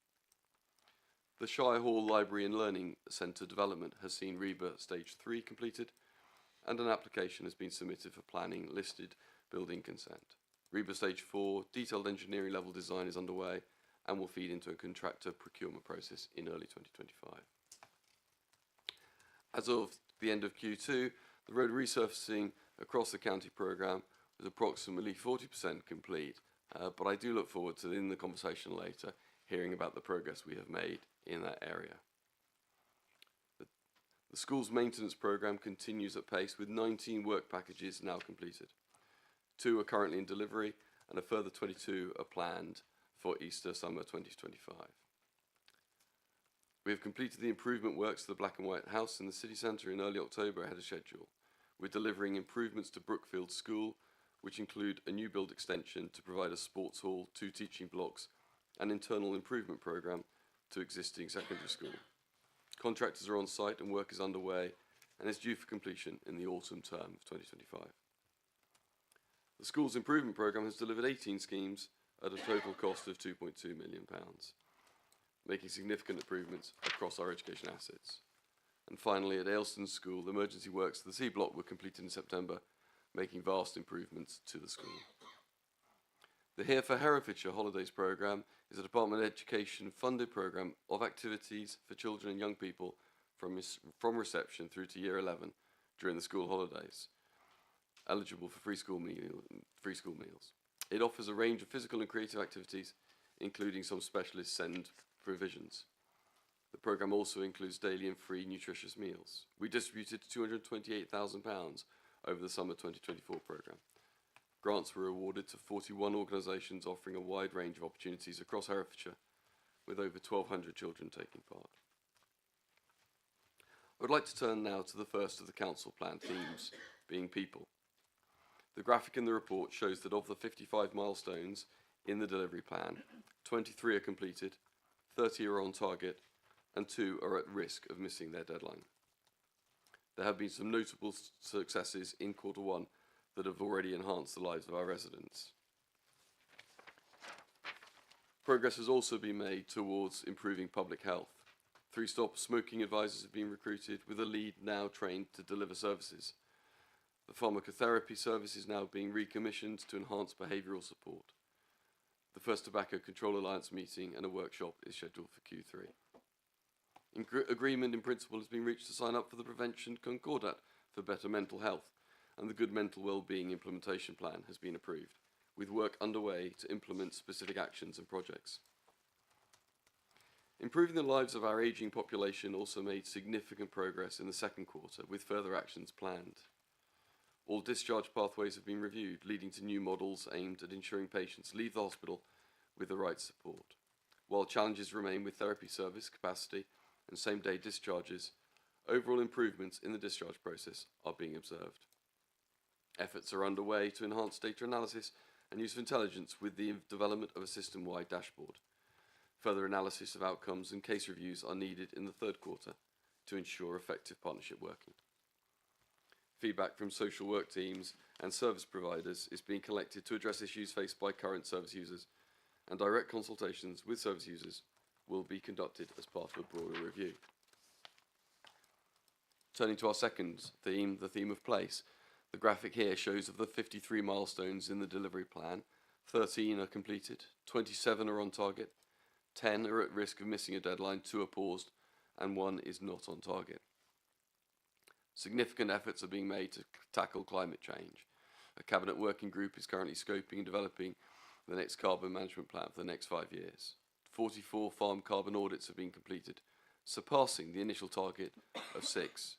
The Shire Hall Library and Learning Centre development has seen REBA Stage 3 completed, and an application has been submitted for planning listed building consent. REBA Stage 4 detailed engineering level design is underway and will feed into a contractor procurement process in early 2025. As of the end of Q2, the road resurfacing across the county programme was approximately 40% complete, but I do look forward to, in the conversation later, hearing about the progress we have made in that area. The school's maintenance programme continues at pace with 19 work packages now completed. 2 are currently in delivery and a further 22 are planned for Easter/Summer 2025. We have completed the improvement works to the black and white house in the city centre in early October ahead of schedule. We're delivering improvements to Brookfield School, which include a new build extension to provide a sports hall, 2 teaching blocks, and internal improvement programme to existing secondary school. Contractors are on site and work is underway and is due for completion in the autumn term of 2025. The school's improvement programme has delivered 18 schemes at a total cost of £2.2 million, making significant improvements across our education assets. And finally, at Ayleston School, the emergency works to the C block were completed in September, making vast improvements to the school. The Here for Herefordshire Holidays programme is a Department of Education funded programme of activities for children and young people from reception through to year 11 during the school holidays, eligible for free school meals. It offers a range of physical and creative activities, including some specialist SEND provisions. The programme also includes daily and free nutritious meals. We distributed £228,000 over the summer 2024 programme. Grants were awarded to 41 organisations offering a wide range of opportunities across Herefordshire, with over 1,200 children taking part. I would like to turn now to the first of the council plan themes, being people. The graphic in the report shows that of the 55 milestones in the delivery plan, 23 are completed, 30 are on target, and 2 are at risk of missing their deadline. There have been some notable successes in Q1 that have already enhanced the lives of our residents. Progress has also been made towards improving public health. 3 Stop smoking advisors have been recruited, with a lead now trained to deliver services. The pharmacotherapy service is now being recommissioned to enhance behavioural support. The first Tobacco Control Alliance meeting and a workshop is scheduled for Q3. Agreement in principle has been reached to sign up for the Prevention Concordat for better mental health, and the Good Mental Wellbeing Implementation Plan has been approved, with work underway to implement specific actions and projects. Improving the lives of our ageing population also made significant progress in the second quarter, with further actions planned. All discharge pathways have been reviewed, leading to new models aimed at ensuring patients leave the hospital with the right support. While challenges remain with therapy service capacity and same-day discharges, overall improvements in the discharge process are being observed. Efforts are underway to enhance data analysis and use of intelligence with the development of a system-wide dashboard. Further analysis of outcomes and case reviews are needed in the third quarter to ensure effective partnership working. Feedback from social work teams and service providers is being collected to address issues faced by current service users, and direct consultations with service users will be conducted as part of a broader review. Turning to our second theme, the theme of place. The graphic here shows of the 53 milestones in the delivery plan, 13 are completed, 27 are on target, 10 are at risk of missing a deadline, 2 are paused, and 1 is not on target. Significant efforts are being made to tackle climate change. A cabinet working group is currently scoping and developing the next carbon management plan for the next 5 years. 44 farm carbon audits have been completed, surpassing the initial target of 6.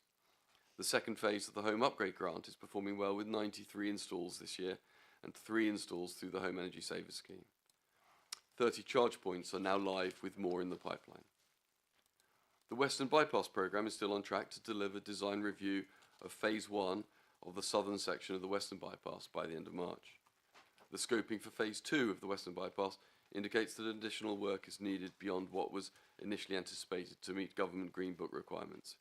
The second phase of the home upgrade grant is performing well, with 93 installs this year and 3 installs through the Home Energy Saver scheme. 30 charge points are now live, with more in the pipeline. The Western Bypass programme is still on track to deliver design review of phase 1 of the southern section of the Western Bypass by the end of March. The scoping for phase 2 of the Western Bypass indicates that additional work is needed beyond what was initially anticipated to meet government Green Book requirements.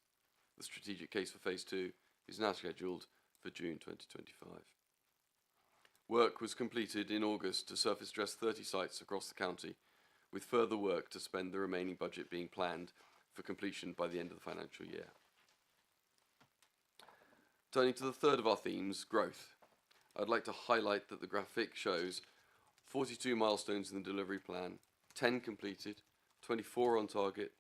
The strategic case for phase 2 is now scheduled for June 2025. Work was completed in August to surface dress 30 sites across the county, with further work to spend the remaining budget being planned for completion by the end of the financial year. Turning to the third of our themes, growth. I'd like to highlight that the graphic shows 42 milestones in the delivery plan, 10 completed, 24 on target,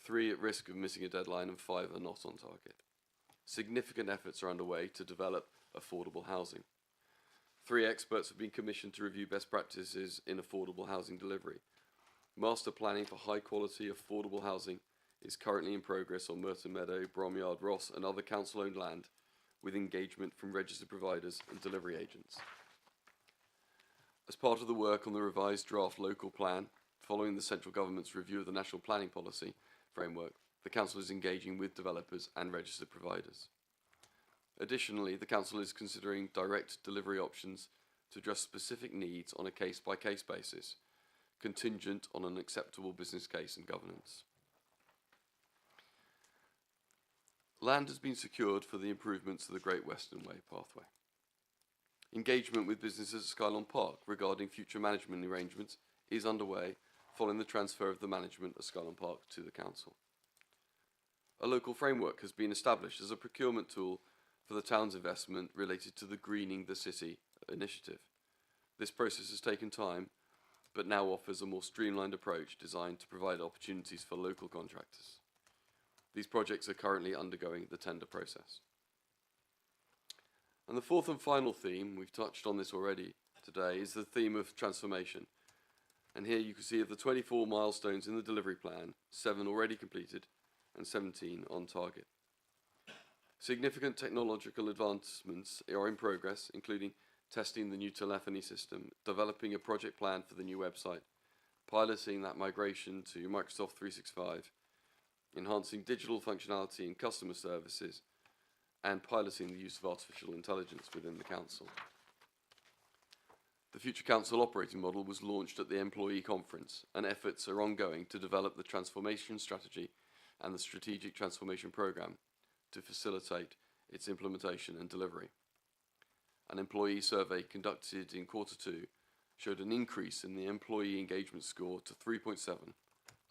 3 at risk of missing a deadline, and 5 are not on target. Significant efforts are underway to develop affordable housing. 3 experts have been commissioned to review best practices in affordable housing delivery. Master planning for high quality affordable housing is currently in progress on Merton Meadow, Bromyard, Ross and other council owned land, with engagement from registered providers and delivery agents. As part of the work on the revised draft local plan, following the central government's review of the national planning policy framework, the council is engaging with developers and registered providers. Additionally, the council is considering direct delivery options to address specific needs on a case-by-case basis, contingent on an acceptable business case and governance. Land has been secured for the improvements to the Great Western Way pathway. Engagement with businesses at Skylon Park regarding future management arrangements is underway, following the transfer of the management of Skylon Park to the council. A local framework has been established as a procurement tool for the town's investment related to the Greening the City initiative. This process has taken time, but now offers a more streamlined approach designed to provide opportunities for local contractors. These projects are currently undergoing the tender process. And the fourth and final theme, we've touched on this already today, is the theme of transformation. And here you can see of the 24 milestones in the delivery plan, 7 already completed and 17 on target. Significant technological advancements are in progress, including testing the new telephony system, developing a project plan for the new website, piloting that migration to Microsoft 365, enhancing digital functionality in customer services, and piloting the use of artificial intelligence within the council. The Future Council operating model was launched at the employee conference, and efforts are ongoing to develop the transformation strategy and the strategic transformation programme to facilitate its implementation and delivery. An employee survey conducted in Q2 showed an increase in the employee engagement score to 3.7,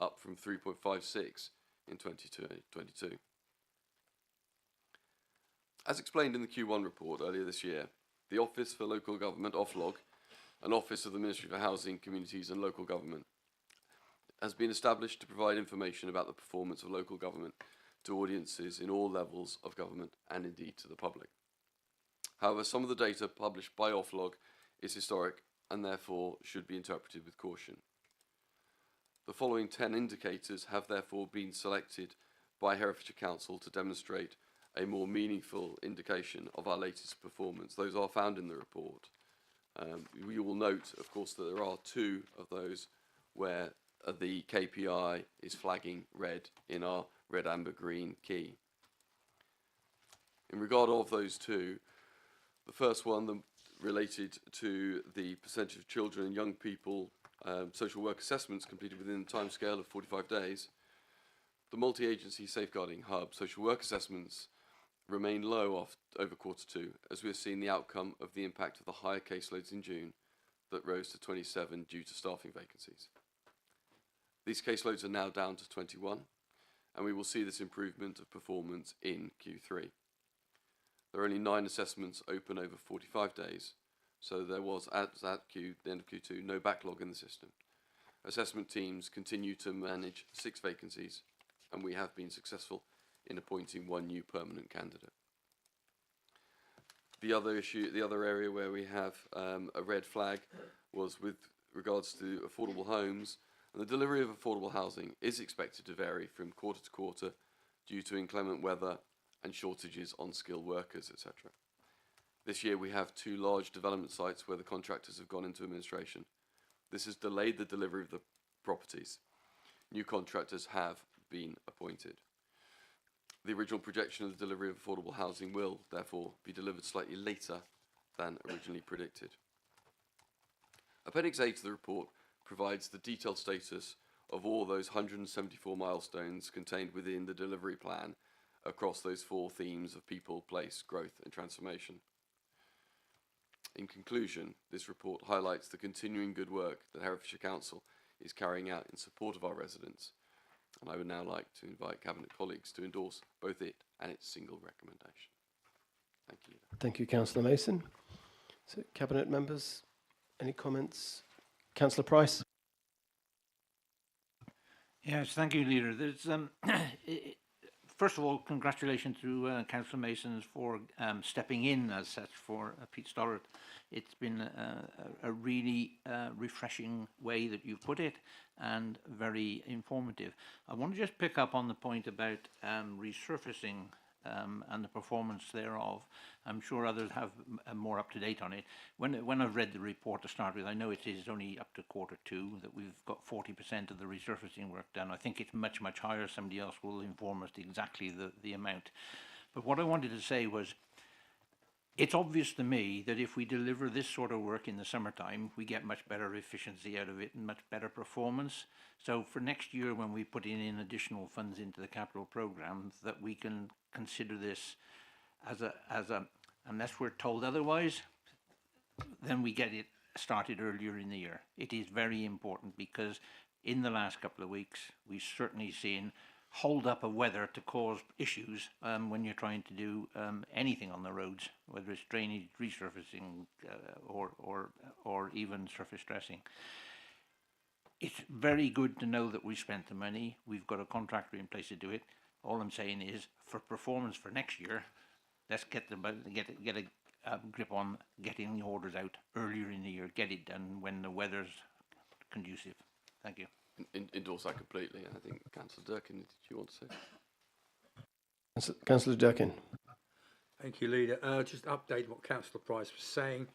up from 3.56 in 2022. As explained in the Q1 report earlier this year, the Office for Local Government, Oflog, an office of the Ministry for Housing, Communities and Local Government, has been established to provide information about the performance of local government to audiences in all levels of government and indeed to the public. However, some of the data published by Oflog is historic and therefore should be interpreted with caution. The following 10 indicators have therefore been selected by Herefordshire Council to demonstrate a more meaningful indication of our latest performance. Those are found in the report. You will note, of course, that there are 2 of those where the KPI is flagging red in our red, amber, green key. In regard of those 2, the first one related to the percentage of children and young people social work assessments completed within the timescale of 45 days. The multi-agency safeguarding hub social work assessments remain low over Q2, as we have seen the outcome of the impact of the higher caseloads in June that rose to 27 due to staffing vacancies. These caseloads are now down to 21, and we will see this improvement of performance in Q3. There are only 9 assessments open over 45 days, so there was, at the end of Q2, no backlog in the system. Assessment teams continue to manage 6 vacancies, and we have been successful in appointing 1 new permanent candidate. The other area where we have a red flag was with regards to affordable homes, and the delivery of affordable housing is expected to vary from quarter to quarter due to inclement weather and shortages on skilled workers, etc. This year we have 2 large development sites where the contractors have gone into administration. This has delayed the delivery of the properties. New contractors have been appointed. The original projection of the delivery of affordable housing will, therefore, be delivered slightly later than originally predicted. Appendix A to the report provides the detailed status of all those 174 milestones contained within the delivery plan across those 4 themes of people, place, growth and transformation. In conclusion, this report highlights the continuing good work that Herefordshire Council is carrying out in support of our residents, and I would now like to invite Cabinet colleagues to endorse both it and its single recommendation. Thank you. Thank you, Councillor Mason. So, Cabinet members, any comments? Councillor Price. Yes, thank you, Leader. There's, first of all, congratulations to Councillor Mason for stepping in as such for Pete Stollard. It's been a really refreshing way that you've put it and very informative. I want to just pick up on the point about resurfacing and the performance thereof. I'm sure others have more up to date on it. When I've read the report to start with, I know it is only up to Q2 that we've got 40% of the resurfacing work done. I think it's much, much higher. Somebody else will inform us exactly the amount. But what I wanted to say was, it's obvious to me that if we deliver this sort of work in the summertime, we get much better efficiency out of it and much better performance. So for next year, when we put in additional funds into the capital programme, that we can consider this as a unless we're told otherwise, then we get it started earlier in the year. It is very important because in the last couple of weeks, we've certainly seen hold up of weather to cause issues when you're trying to do anything on the roads, whether it's drainage, resurfacing, or even surface dressing. It's very good to know that we spent the money. We've got a contractor in place to do it. All I'm saying is, for performance for next year, let's get a grip on getting the orders out earlier in the year. Get it done when the weather's conducive. Thank you. Endorse that completely. I think Councillor Durkin, did you want to say? Councillor Durkin. Thank you, Leader. Just to update what Councillor Price was saying.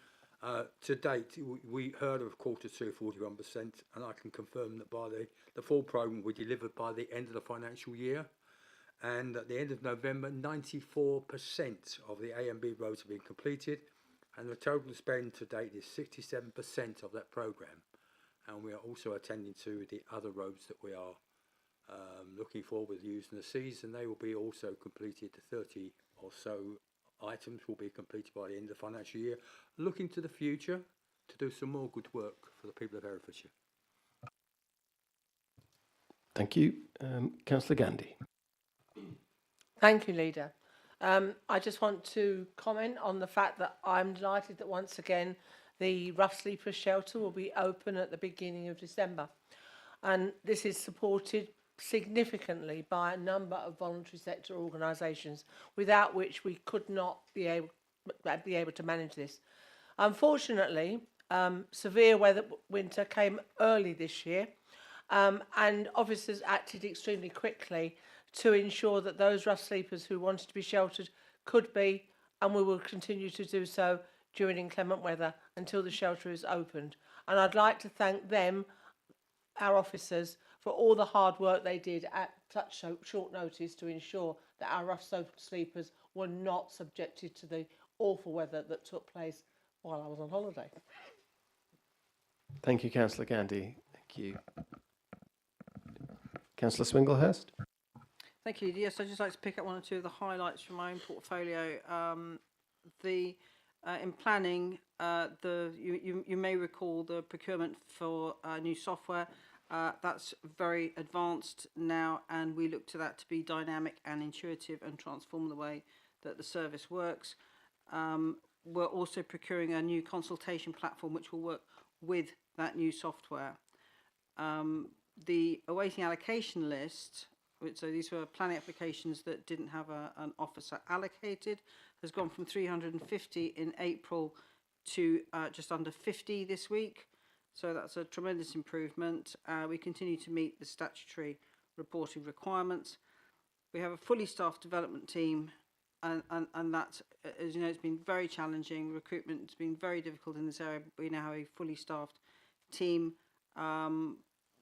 To date, we heard of Q2 41%, and I can confirm that by the full programme we delivered by the end of the financial year. And at the end of November, 94% of the A and B roads have been completed, and the total spend to date is 67% of that programme. And we are also attending to the other roads that we are looking for with using the Cs, and they will be also completed 30 or so items will be completed by the end of the financial year, looking to the future to do some more good work for the people of Herefordshire. Thank you. Councillor Gandy. Thank you, Leader. I just want to comment on the fact that I'm delighted that once again the Rough Sleepers shelter will be open at the beginning of December. And this is supported significantly by a number of voluntary sector organisations, without which we could not be able to manage this. Unfortunately, severe winter came early this year, and officers acted extremely quickly to ensure that those rough sleepers who wanted to be sheltered could be, and we will continue to do so during inclement weather until the shelter is opened. And I'd like to thank them, our officers, for all the hard work they did at such short notice to ensure that our rough sleepers were not subjected to the awful weather that took place while I was on holiday. Thank you, Councillor Gandy. Thank you. Councillor Swinglehurst. Thank you. Yes, I'd just like to pick up one or two of the highlights from my own portfolio. In planning, you may recall the procurement for new software. That's very advanced now, and we look to that to be dynamic and intuitive and transform the way that the service works. We're also procuring a new consultation platform which will work with that new software. The awaiting allocation list, so these were planning applications that didn't have an officer allocated, has gone from 350 in April to just under 50 this week. So that's a tremendous improvement. We continue to meet the statutory reporting requirements. We have a fully staffed development team, and that, as you know, it's been very challenging. Recruitment has been very difficult in this area. We now have a fully staffed team.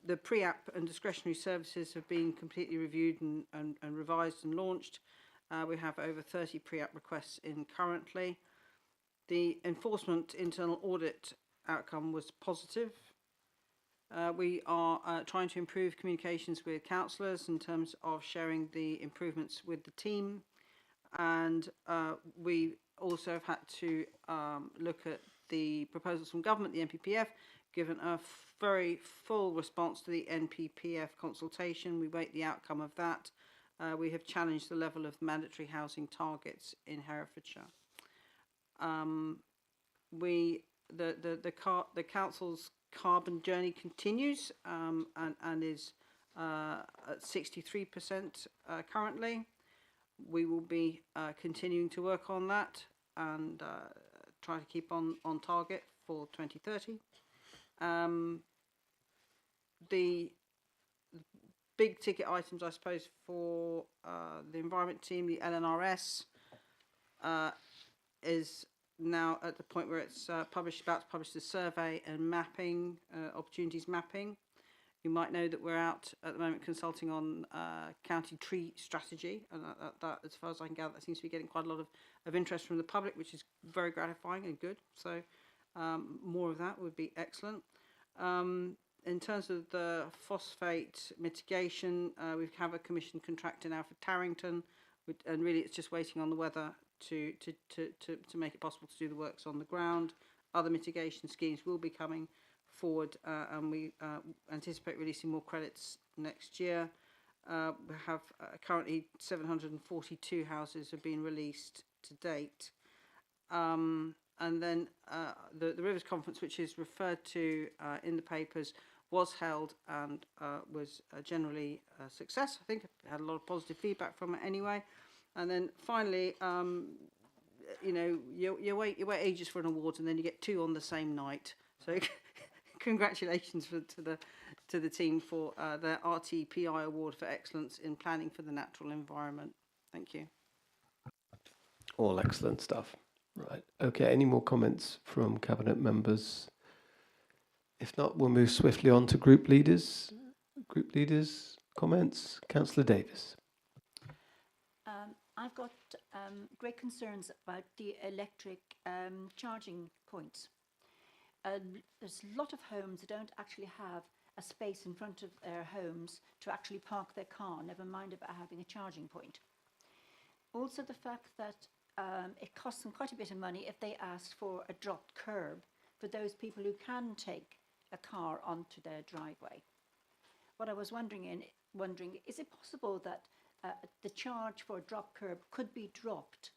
The pre-app and discretionary services have been completely reviewed and revised and launched. We have over 30 pre-app requests in currently. The enforcement internal audit outcome was positive. We are trying to improve communications with councillors in terms of sharing the improvements with the team. And we also have had to look at the proposals from government, the NPPF, given a very full response to the NPPF consultation. We wait the outcome of that. We have challenged the level of mandatory housing targets in Herefordshire. The council's carbon journey continues and is at 63% currently. We will be continuing to work on that and try to keep on target for 2030. The big ticket items, I suppose, for the environment team, the LNRS, is now at the point where it's about to publish the survey and mapping, opportunities mapping. You might know that we're out at the moment consulting on county tree strategy, and that, as far as I can gather, that seems to be getting quite a lot of interest from the public, which is very gratifying and good. So more of that would be excellent. In terms of the phosphate mitigation, we have a commission contractor now for Tarrington, and really it's just waiting on the weather to make it possible to do the works on the ground. Other mitigation schemes will be coming forward, and we anticipate releasing more credits next year. We have currently 742 houses have been released to date. And then the Rivers Conference, which is referred to in the papers, was held and was generally a success. I think I had a lot of positive feedback from it anyway. And then finally, you know, you wait ages for an award, and then you get two on the same night. So congratulations to the team for their RTPI award for excellence in planning for the natural environment. Thank you. All excellent stuff. Right. Okay. Any more comments from Cabinet members? If not, we'll move swiftly on to group leaders. Group leaders' comments. Councillor Davis. I've got great concerns about the electric charging points. There's a lot of homes that don't actually have a space in front of their homes to actually park their car, never mind about having a charging point. Also the fact that it costs them quite a bit of money if they ask for a dropped curb for those people who can take a car onto their driveway. What I was wondering, is it possible that the charge for a drop curb could be dropped,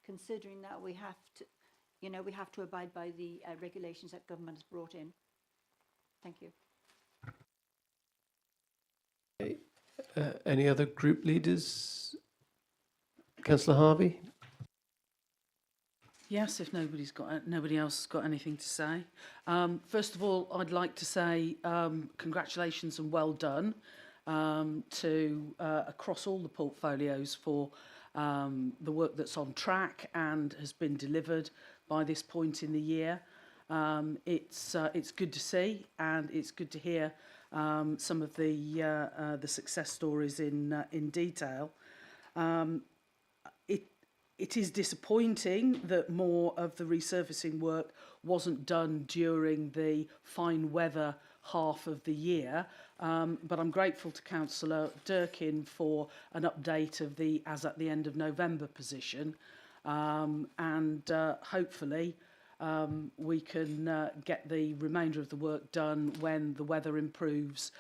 considering that we have to, we have to abide by the regulations that government has brought in? Thank you. Any other group leaders? Councillor Harvey? Yes, if nobody else has got anything to say. First of all, I'd like to say congratulations and well done to across all the portfolios for the work that's on track and has been delivered by this point in the year. It's good to see, and it's good to hear some of the success stories in detail. It is disappointing that more of the resurfacing work wasn't done during the fine weather half of the year, but I'm grateful to Councillor Durkin for an update of the as at the end of November position, and hopefully we can get the remainder of the work done when the weather improves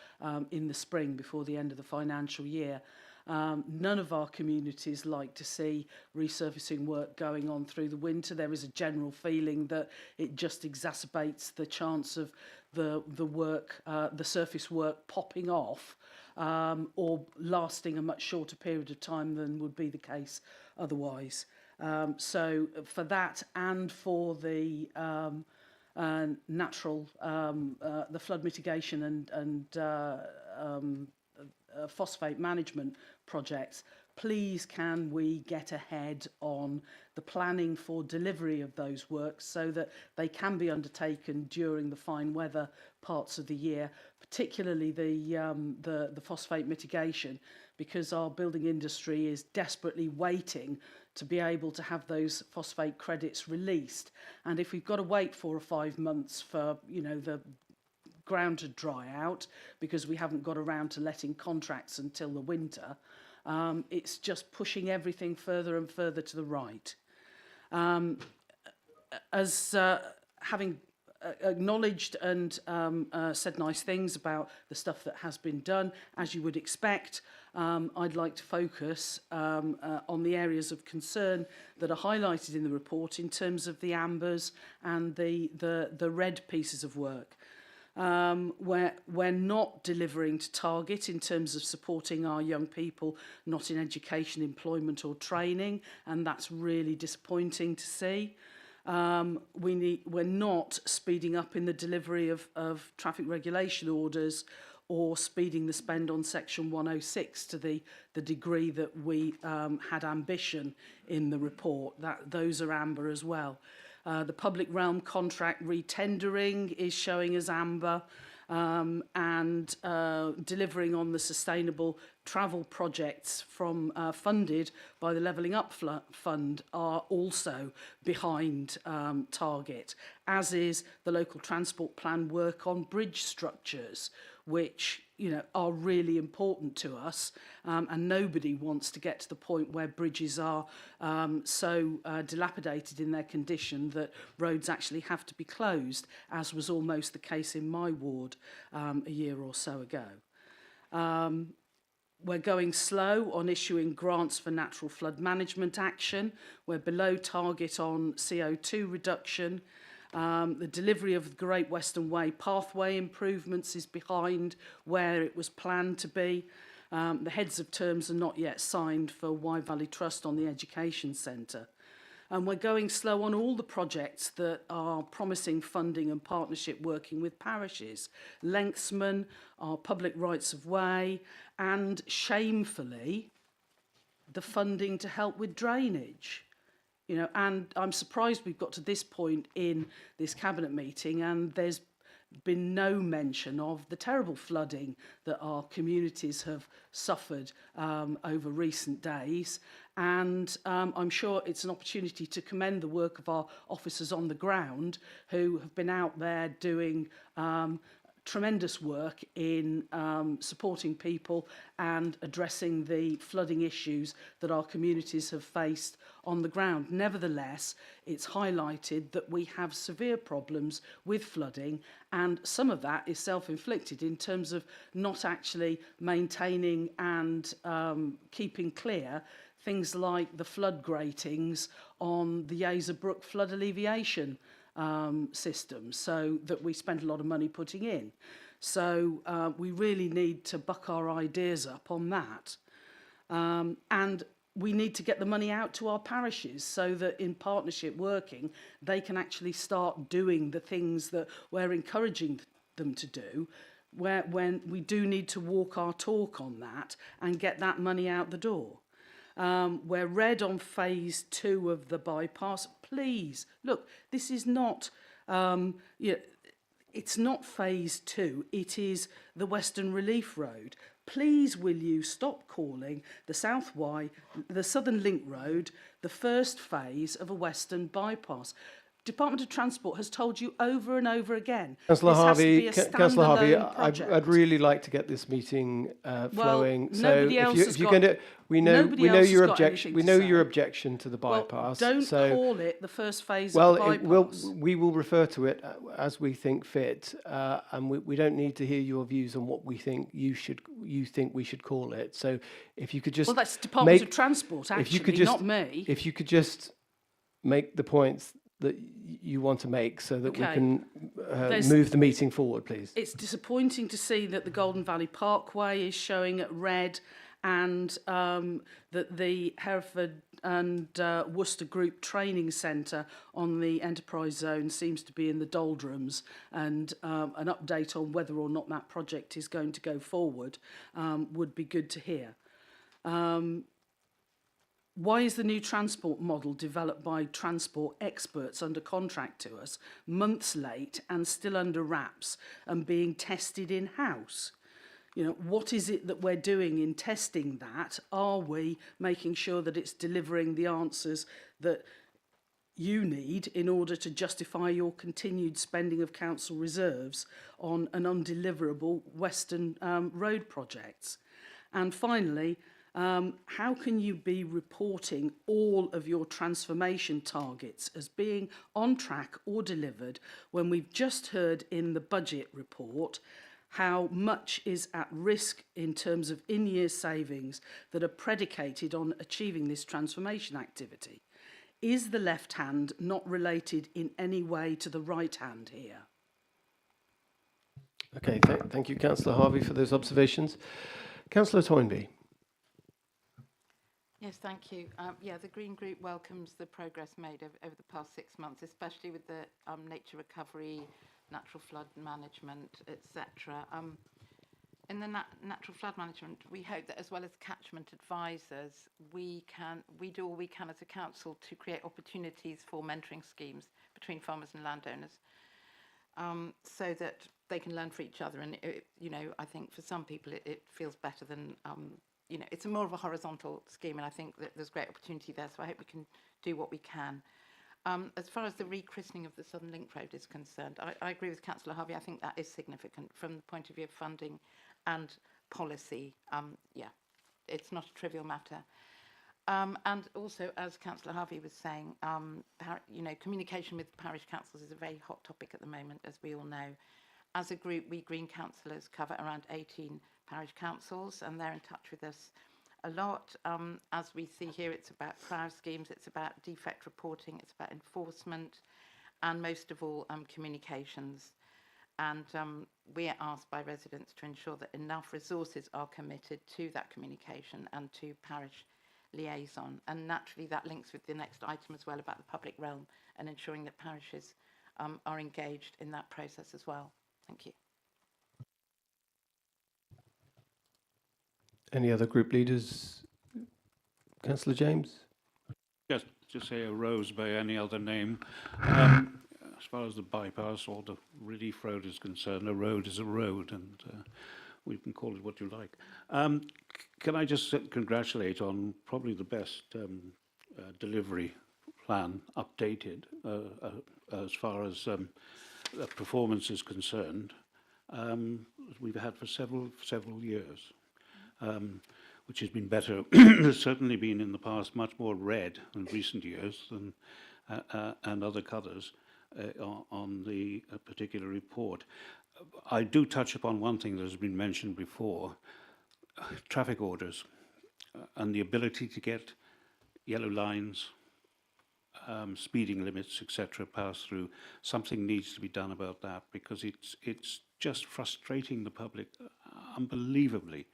in the spring before the end of the financial year. None of our communities like to see resurfacing work going on through the winter. There is a general feeling that it just exacerbates the chance of the surface work popping off or lasting a much shorter period of time than would be the case otherwise. So for that and for the natural, the flood mitigation and phosphate management projects, please can we get ahead on the planning for delivery of those works so that they can be undertaken during the fine weather parts of the year, particularly the phosphate mitigation, because our building industry is desperately waiting to be able to have those phosphate credits released. And if we've got to wait 4 or 5 months for the ground to dry out because we haven't got around to letting contracts until the winter, it's just pushing everything further and further to the right. As having acknowledged and said nice things about the stuff that has been done, as you would expect, I'd like to focus on the areas of concern that are highlighted in the report in terms of the ambers and the red pieces of work. Where we're not delivering to target in terms of supporting our young people, not in education, employment or training, and that's really disappointing to see. We're not speeding up in the delivery of traffic regulation orders or speeding the spend on Section 106 to the degree that we had ambition in the report. Those are amber as well. The public realm contract re-tendering is showing as amber, and delivering on the sustainable travel projects funded by the Levelling Up Fund are also behind target, as is the local transport plan work on bridge structures, which are really important to us, and nobody wants to get to the point where bridges are so dilapidated in their condition that roads actually have to be closed, as was almost the case in my ward a year or so ago. We're going slow on issuing grants for natural flood management action. We're below target on CO2 reduction. The delivery of the Great Western Way pathway improvements is behind where it was planned to be. The heads of terms are not yet signed for Wye Valley Trust on the Education Centre. And we're going slow on all the projects that are promising funding and partnership working with parishes. Lengthsman, our public rights of way, and shamefully, the funding to help with drainage. And I'm surprised we've got to this point in this cabinet meeting and there's been no mention of the terrible flooding that our communities have suffered over recent days. And I'm sure it's an opportunity to commend the work of our officers on the ground who have been out there doing tremendous work in supporting people and addressing the flooding issues that our communities have faced on the ground. Nevertheless, it's highlighted that we have severe problems with flooding, and some of that is self-inflicted in terms of not actually maintaining and keeping clear things like the flood gratings on the Yaser Brook flood alleviation system, so that we spent a lot of money putting in. So we really need to buck our ideas up on that. And we need to get the money out to our parishes so that in partnership working, they can actually start doing the things that we're encouraging them to do, when we do need to walk our talk on that and get that money out the door. We're red on phase 2 of the bypass. Please, look, this is not, it's not phase 2, it is the Western Relief Road. Please will you stop calling the Southern Link Road the first phase of a Western bypass? Department of Transport has told you over and over again. Councillor Harvey, Councillor I'd really like to get this meeting flowing. So if you're going to, we know your objection. We know your objection to the bypass. Well, don't call it the first phase of the bypass. We will refer to it as we think fit, and we don't need to hear your views on what we think you think we should call it. So if you could just that's Department of Transport, actually, not me. If you could just make the points that you want to make so that we can move the meeting forward, please. It's disappointing to see that the Golden Valley Parkway is showing at red, and that the Hereford and Worcester Group Training Centre on the Enterprise Zone seems to be in the doldrums, and an update on whether or not that project is going to go forward would be good to hear. Why is the new transport model developed by transport experts under contract to us months late and still under wraps and being tested in-house? You know, what is it that we're doing in testing that? Are we making sure that it's delivering the answers that you need in order to justify your continued spending of council reserves on an undeliverable Western road projects? And finally, how can you be reporting all of your transformation targets as being on track or delivered when we've just heard in the budget report how much is at risk in terms of in-year savings that are predicated on achieving this transformation activity? Is the left hand not related in any way to the right hand here? Okay, thank you, Councillor Harvey, for those observations. Councillor Toynbee. Yes, thank you. The Green Group welcomes the progress made over the past 6 months, especially with the nature recovery, natural flood management, etc. In the natural flood management, we hope that as well as catchment advisors, we do all we can as a council to create opportunities for mentoring schemes between farmers and landowners, so that they can learn for each other. And I think for some people it feels better than it's more of a horizontal scheme, and I think that there's great opportunity there, so I hope we can do what we can. As far as the rechristening of the Southern Link Road is concerned, I agree with Councillor Harvey. I think that is significant from the point of view of funding and policy. It's not a trivial matter. And also, as Councillor Harvey was saying, communication with parish councils is a very hot topic at the moment, as we all know. As a group, we Green councillors cover around 18 parish councils, and they're in touch with us a lot. As we see here, it's about prior schemes, it's about defect reporting, it's about enforcement, and most of all, communications. And we are asked by residents to ensure that enough resources are committed to that communication and to parish liaison. And naturally, that links with the next item as well about the public realm and ensuring that parishes are engaged in that process as well. Thank you. Any other group leaders? Councillor James? Just to say a rose by any other name. As far as the bypass or the Relief Road is concerned, a road is a road, and we can call it what you like. Can I just congratulate on probably the best delivery plan updated as far as performance is concerned. we've had for several years, which has been better. There's certainly been in the past much more red in recent years than and other colours on the particular report. I do touch upon one thing that has been mentioned before: traffic orders and the ability to get yellow lines, speeding limits, etc., pass through. Something needs to be done about that, because it's just frustrating the public unbelievably,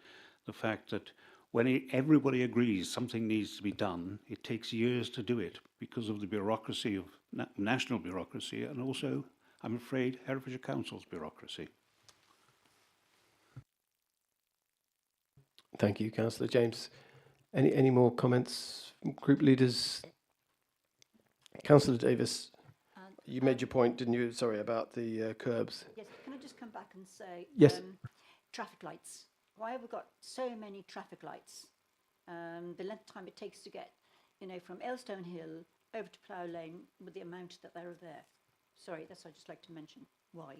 the fact that when everybody agrees something needs to be done, it takes years to do it because of the bureaucracy of national bureaucracy, and also, I'm afraid, Herefordshire Council's bureaucracy. Thank you, Councillor James. Any more comments from group leaders? Councillor Davis, you made your point, didn't you? Sorry, about the curbs. Yes, can I just come back and say, Yes. Traffic lights. Why have we got so many traffic lights? The length of time it takes to get, from Elstone Hill over to Plough Lane with the amount that there are there. Sorry, that's what I'd just like to mention. Why?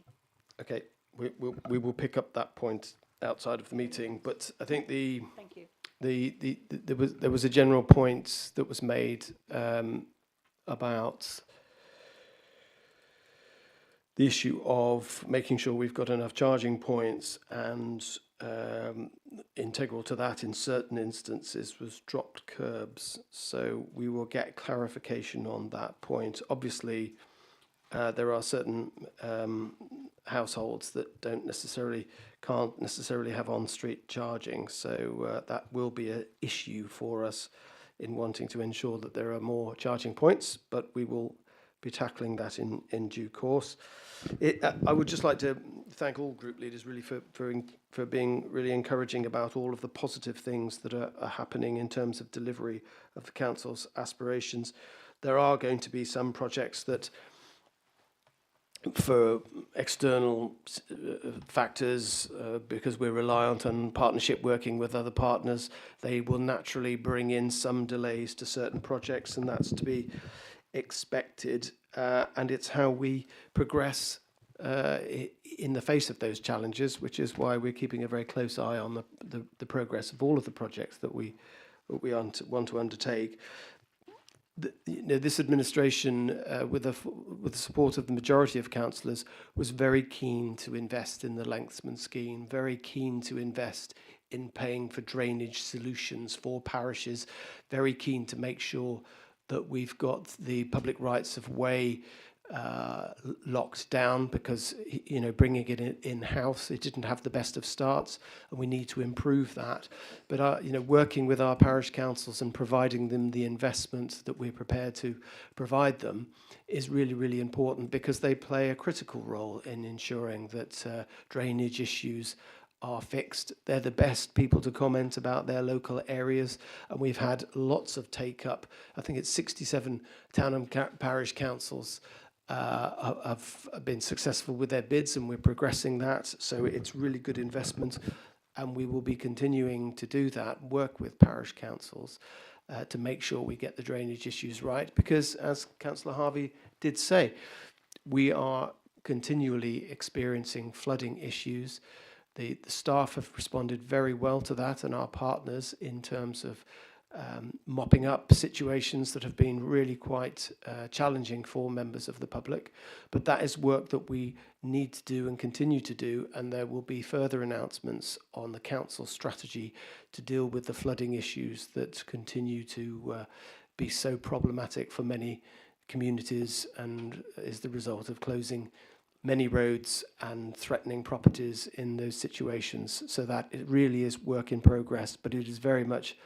Okay, we will pick up that point outside of the meeting, but I think Thank you. there was a general point that was made about the issue of making sure we've got enough charging points, and integral to that in certain instances was dropped curbs. So we will get clarification on that point. Obviously, there are certain households that can't necessarily have on-street charging, so that will be an issue for us in wanting to ensure that there are more charging points, but we will be tackling that in due course. I would just like to thank all group leaders really for being really encouraging about all of the positive things that are happening in terms of delivery of the council's aspirations. There are going to be some projects that, for external factors, because we're reliant on partnership working with other partners, they will naturally bring in some delays to certain projects, and that's to be expected. And it's how we progress in the face of those challenges, which is why we're keeping a very close eye on the progress of all of the projects that we want to undertake. This administration, with the support of the majority of councillors, was very keen to invest in the Lengthsman scheme, very keen to invest in paying for drainage solutions for parishes, very keen to make sure that we've got the public rights of way locked down, because bringing it in-house, it didn't have the best of starts, and we need to improve that. But working with our parish councils and providing them the investment that we're prepared to provide them is really, really important, because they play a critical role in ensuring that drainage issues are fixed. They're the best people to comment about their local areas, and we've had lots of take-up. I think it's 67 town and parish councils have been successful with their bids, and we're progressing that. So it's really good investment, and we will be continuing to do that, work with parish councils to make sure we get the drainage issues right, because as Councillor Harvey did say, we are continually experiencing flooding issues. The staff have responded very well to that, and our partners, in terms of mopping up situations that have been really quite challenging for members of the public. But that is work that we need to do and continue to do, and there will be further announcements on the council strategy to deal with the flooding issues that continue to be so problematic for many communities, and is the result of closing many roads and threatening properties in those situations. So that it really is work in progress, but it is very much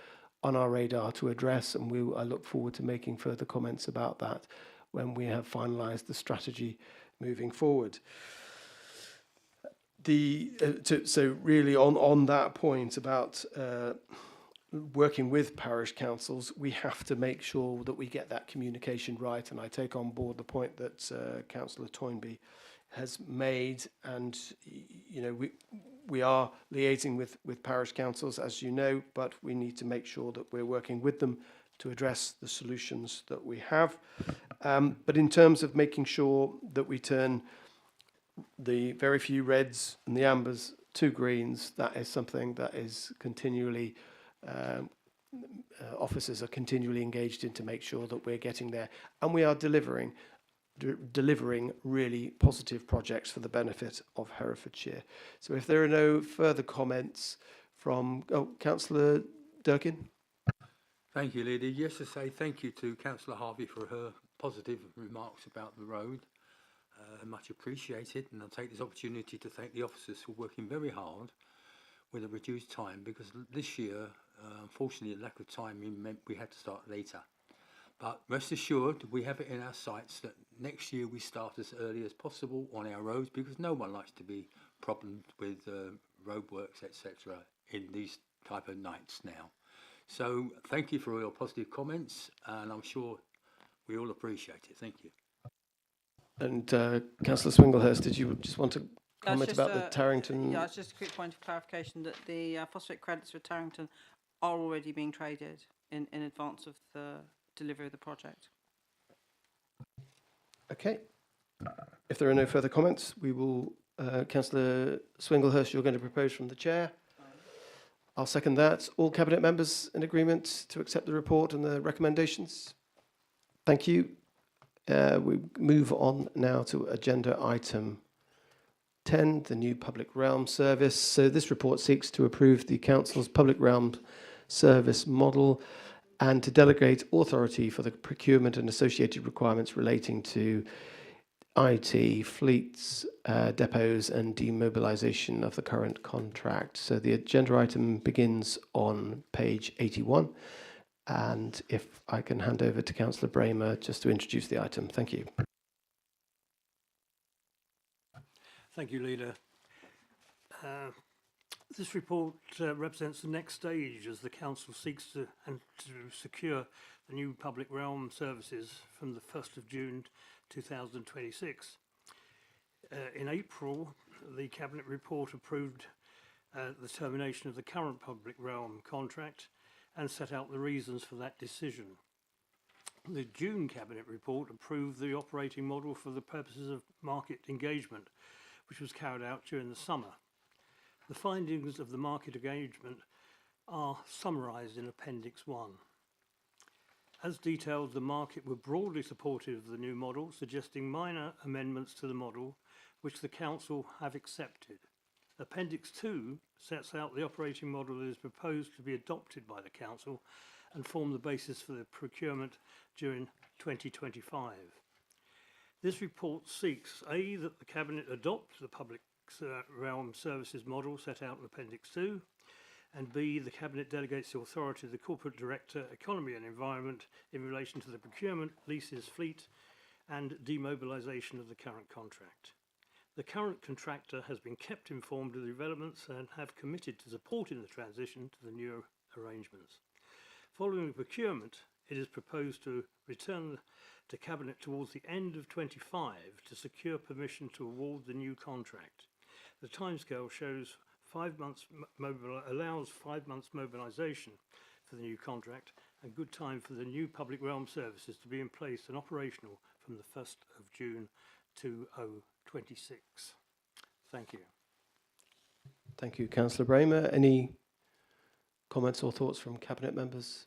on our radar to address, and I look forward to making further comments about that when we have finalised the strategy moving forward. So really on that point about working with parish councils, we have to make sure that we get that communication right, and I take on board the point that Councillor Toynbee has made, and we are liaising with parish councils, as you know, but we need to make sure that we're working with them to address the solutions that we have. But in terms of making sure that we turn the very few reds and the ambers, 2 greens, that is something that is continually, officers are continually engaged in to make sure that we're getting there. And we are delivering really positive projects for the benefit of Herefordshire. So if there are no further comments from, Councillor Durkin. Thank you, Leader. Yes, to say thank you to Councillor Harvey for her positive remarks about the road. Much appreciated, and I'll take this opportunity to thank the officers for working very hard with a reduced time, because this year, unfortunately, a lack of timing meant we had to start later. But rest assured, we have it in our sights that next year we start as early as possible on our roads, because no one likes to be problemed with roadworks, etc. in these type of nights now. So thank you for all your positive comments, and I'm sure we all appreciate it. Thank you. And Councillor Swinglehurst, did you just want to comment just about the Tarrington? Yeah, it's just a quick point of clarification that the phosphate credits for Tarrington are already being traded in advance of the delivery of the project. Okay. If there are no further comments, we will, Councillor Swinglehurst, you're going to propose from the chair. I'll second that. All Cabinet members in agreement to accept the report and the recommendations? Thank you. We move on now to agenda item 10, the new Public Realm Service. So this report seeks to approve the Council's Public Realm Service model and to delegate authority for the procurement and associated requirements relating to IT, fleets, depots and demobilisation of the current contract. So the agenda item begins on page 81. And if I can hand over to Councillor Bramer just to introduce the item. Thank you. Thank you, Leader. This report represents the next stage as the Council seeks to secure the new Public Realm services from the 1st of June 2026. In April, the Cabinet report approved the termination of the current Public Realm contract and set out the reasons for that decision. The June Cabinet report approved the operating model for the purposes of market engagement, which was carried out during the summer. The findings of the market engagement are summarised in Appendix 1. As detailed, the market were broadly supportive of the new model, suggesting minor amendments to the model, which the Council have accepted. Appendix 2 sets out the operating model that is proposed to be adopted by the Council and form the basis for the procurement during 2025. This report seeks, A, that the Cabinet adopt the Public Realm Services model set out in Appendix 2, and B, the Cabinet delegates the authority of the Corporate Director, Economy and Environment in relation to the procurement, leases, fleet and demobilisation of the current contract. The current contractor has been kept informed of the developments and have committed to supporting the transition to the new arrangements. Following the procurement, it is proposed to return to Cabinet towards the end of 25 to secure permission to award the new contract. The timescale shows 5 months allows 5 months mobilisation for the new contract and good time for the new Public Realm services to be in place and operational from the 1st of June 2026. Thank you. Thank you, Councillor Bramer. Any comments or thoughts from Cabinet members?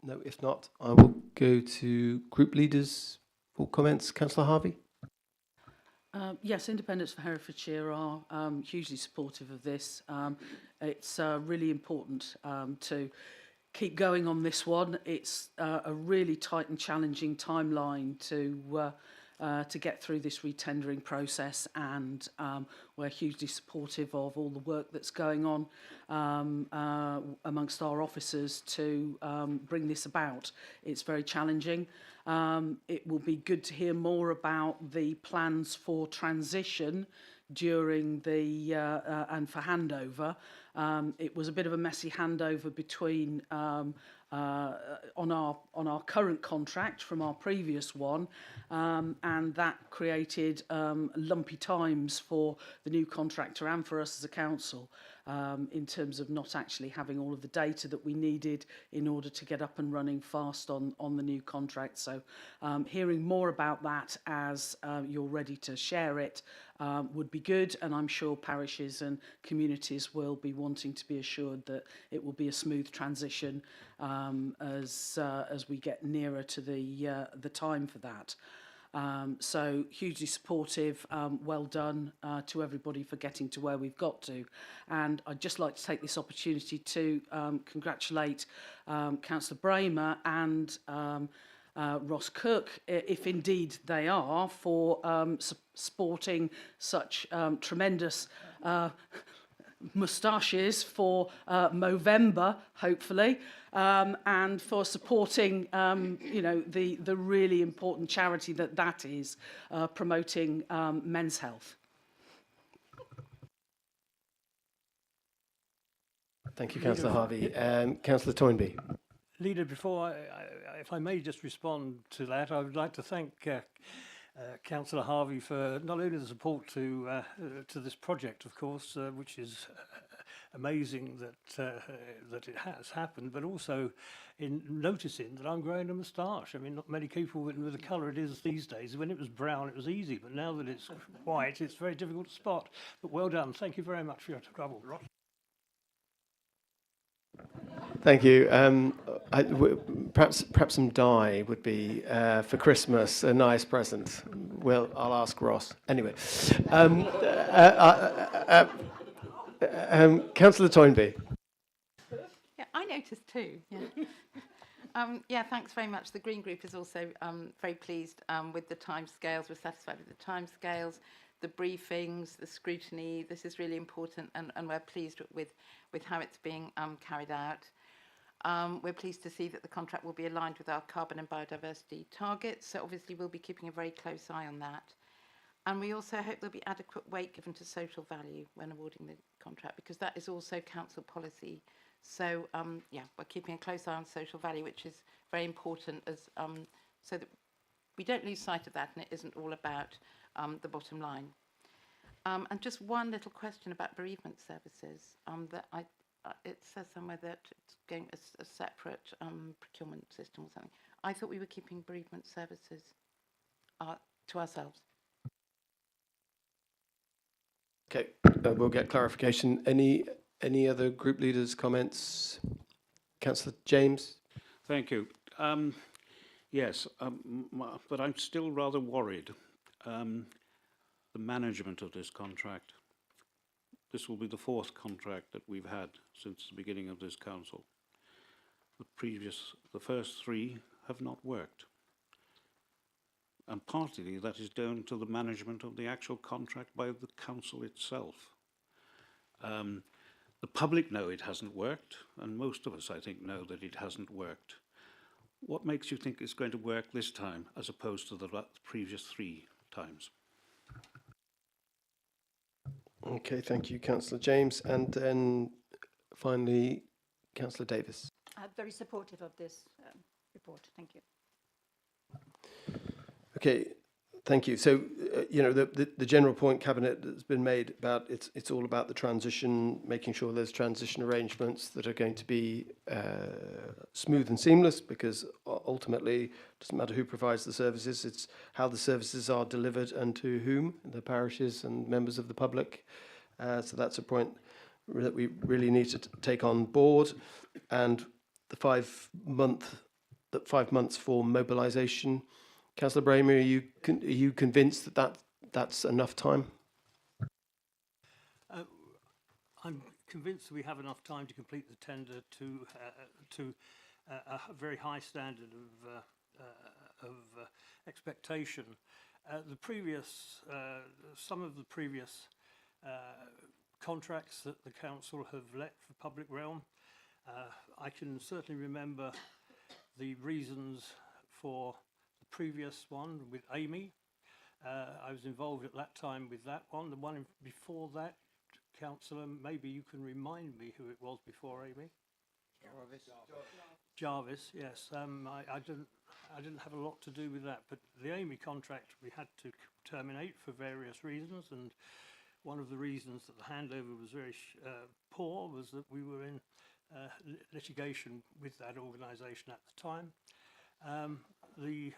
No, if not, I will go to group leaders for comments. Councillor Harvey? Yes, Independents for Herefordshire are hugely supportive of this. It's really important to keep going on this one. It's a really tight and challenging timeline to get through this retendering process, and we're hugely supportive of all the work that's going on amongst our officers to bring this about. It's very challenging. It will be good to hear more about the plans for transition during the and for handover. It was a bit of a messy handover between on our current contract from our previous one, and that created lumpy times for the new contractor and for us as a council, in terms of not actually having all of the data that we needed in order to get up and running fast on the new contract. So hearing more about that as you're ready to share it would be good, and I'm sure parishes and communities will be wanting to be assured that it will be a smooth transition as we get nearer to the time for that. So hugely supportive, well done to everybody for getting to where we've got to. And I'd just like to take this opportunity to congratulate Councillor Bramer and Ross Cook, if indeed they are, for sporting such tremendous moustaches for Movember, hopefully, and for supporting, you know, the really important charity that is, promoting men's health. Thank you, Councillor Harvey. Councillor Toynbee. Leader, before if I may just respond to that, I would like to thank Councillor Harvey for not only the support to this project, of course, which is amazing that it has happened, but also in noticing that I'm growing a moustache. I mean, not many people with the colour it is these days. When it was brown, it was easy, but now that it's white, it's very difficult to spot. But well done. Thank you very much for your trouble, Ross. Thank you. Perhaps some dye would be for Christmas a nice present. Well, I'll ask Ross. Anyway, Councillor Toynbee. Yeah, I noticed too. Yeah. Yeah, thanks very much. The Green Group is also very pleased with the timescales. We're satisfied with the timescales, the briefings, the scrutiny. This is really important, and we're pleased with how it's being carried out. We're pleased to see that the contract will be aligned with our carbon and biodiversity targets, so obviously we'll be keeping a very close eye on that. And we also hope there'll be adequate weight given to social value when awarding the contract, because that is also council policy. So yeah, we're keeping a close eye on social value, which is very important, as so that we don't lose sight of that and it isn't all about the bottom line. And just one little question about bereavement services. That it says somewhere that it's going a separate procurement system or something. I thought we were keeping bereavement services to ourselves. Okay, we'll get clarification. Any other group leaders' comments? Councillor James. Thank you. Yes, but I'm still rather worried. The management of this contract. This will be the fourth contract that we've had since the beginning of this council. The first three have not worked. And partly that is down to the management of the actual contract by the council itself. The public know it hasn't worked, and most of us, I think, know that it hasn't worked. What makes you think it's going to work this time as opposed to the previous three times? Okay, thank you, Councillor James. And then finally, Councillor Davis. Very supportive of this report. Thank you. Okay, thank you. So, you know, the general point Cabinet has been made about it's all about the transition, making sure there's transition arrangements that are going to be smooth and seamless, because ultimately it doesn't matter who provides the services, it's how the services are delivered and to whom, the parishes and members of the public. So that's a point that we really need to take on board. And the 5 months for mobilisation. Councillor Bramer, are you convinced that that's enough time? I'm convinced that we have enough time to complete the tender to a very high standard of expectation. Some of the previous contracts that the council have let for public realm, I can certainly remember the reasons for the previous one with Amy. I was involved at that time with that one. The one before that, Councillor, maybe you can remind me who it was before Amy? Jarvis, yes. I didn't have a lot to do with that, but the Amy contract we had to terminate for various reasons, and one of the reasons that the handover was very poor was that we were in litigation with that organisation at the time. The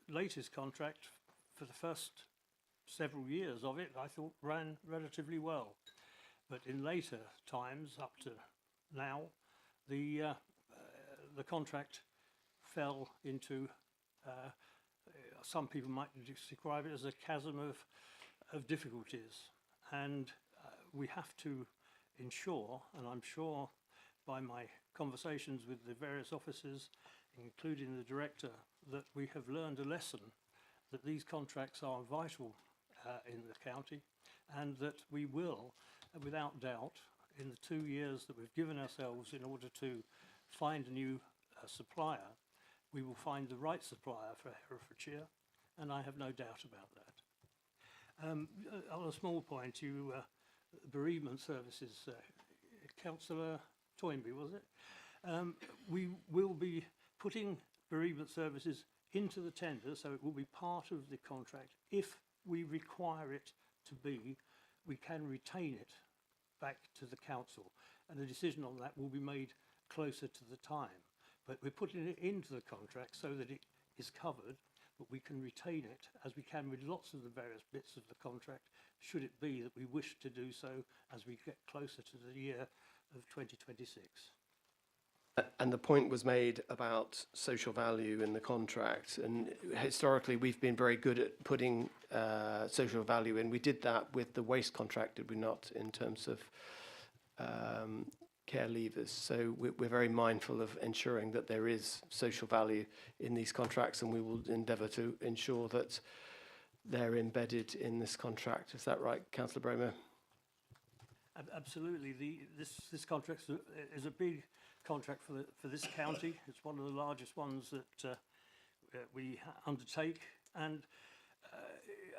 latest contract, for the first several years of it, I thought ran relatively well, but in later times, up to now, the contract fell into, some people might describe it as a chasm of difficulties, and we have to ensure, and I'm sure by my conversations with the various officers, including the director, that we have learned a lesson that these contracts are vital in the county, and that we will, without doubt, in the 2 years that we've given ourselves in order to find a new supplier, we will find the right supplier for Herefordshire, and I have no doubt about that. On a small point, bereavement services, Councillor Toynbee, was it? We will be putting bereavement services into the tender, so it will be part of the contract. If we require it to be, we can retain it back to the council, and the decision on that will be made closer to the time. But we're putting it into the contract so that it is covered, but we can retain it, as we can with lots of the various bits of the contract, should it be that we wish to do so as we get closer to the year of 2026. And the point was made about social value in the contract, and historically we've been very good at putting social value in. We did that with the waste contract, did we not, in terms of care leavers? So we're very mindful of ensuring that there is social value in these contracts, and we will endeavour to ensure that they're embedded in this contract. Is that right, Councillor Bramer? Absolutely. This contract is a big contract for this county. It's one of the largest ones that we undertake, and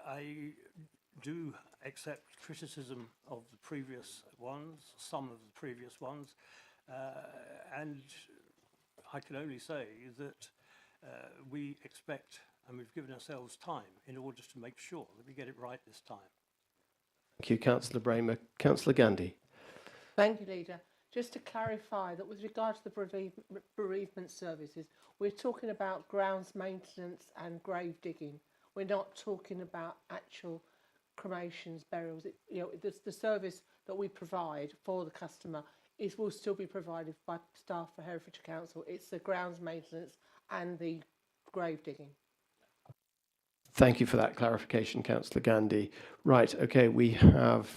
I do accept criticism of the previous ones, some of the previous ones, and I can only say that we expect, and we've given ourselves time in order to make sure that we get it right this time. Thank you, Councillor Bramer. Councillor Gandhi. Thank you, Leader. Just to clarify that with regard to the bereavement services, we're talking about grounds maintenance and grave digging. We're not talking about actual cremations, burials. The service that we provide for the customer will still be provided by staff for Herefordshire Council. It's the grounds maintenance and the grave digging. Thank you for that clarification, Councillor Gandhi. Right, okay, we have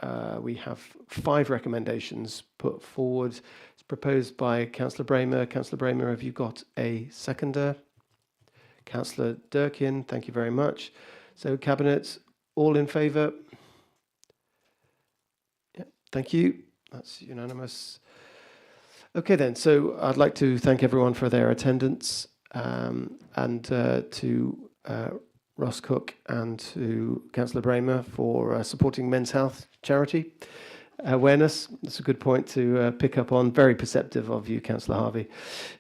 5 recommendations put forward. It's proposed by Councillor Bramer. Councillor Bramer, have you got a seconder? Councillor Durkin, thank you very much. So, Cabinet, all in favour? Yeah, thank you. That's unanimous. Okay then, so I'd like to thank everyone for their attendance, and to Ross Cook and to Councillor Bramer for supporting Men's Health Charity awareness. That's a good point to pick up on. Very perceptive of you, Councillor Harvey.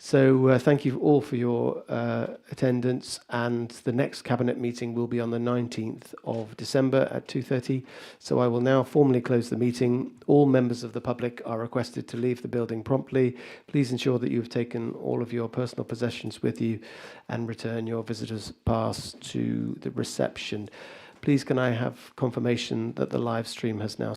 So thank you all for your attendance, and the next Cabinet meeting will be on the 19th of December at 2:30. So I will now formally close the meeting. All members of the public are requested to leave the building promptly. Please ensure that you've taken all of your personal possessions with you and return your visitor's pass to the reception. Please can I have confirmation that the live stream has now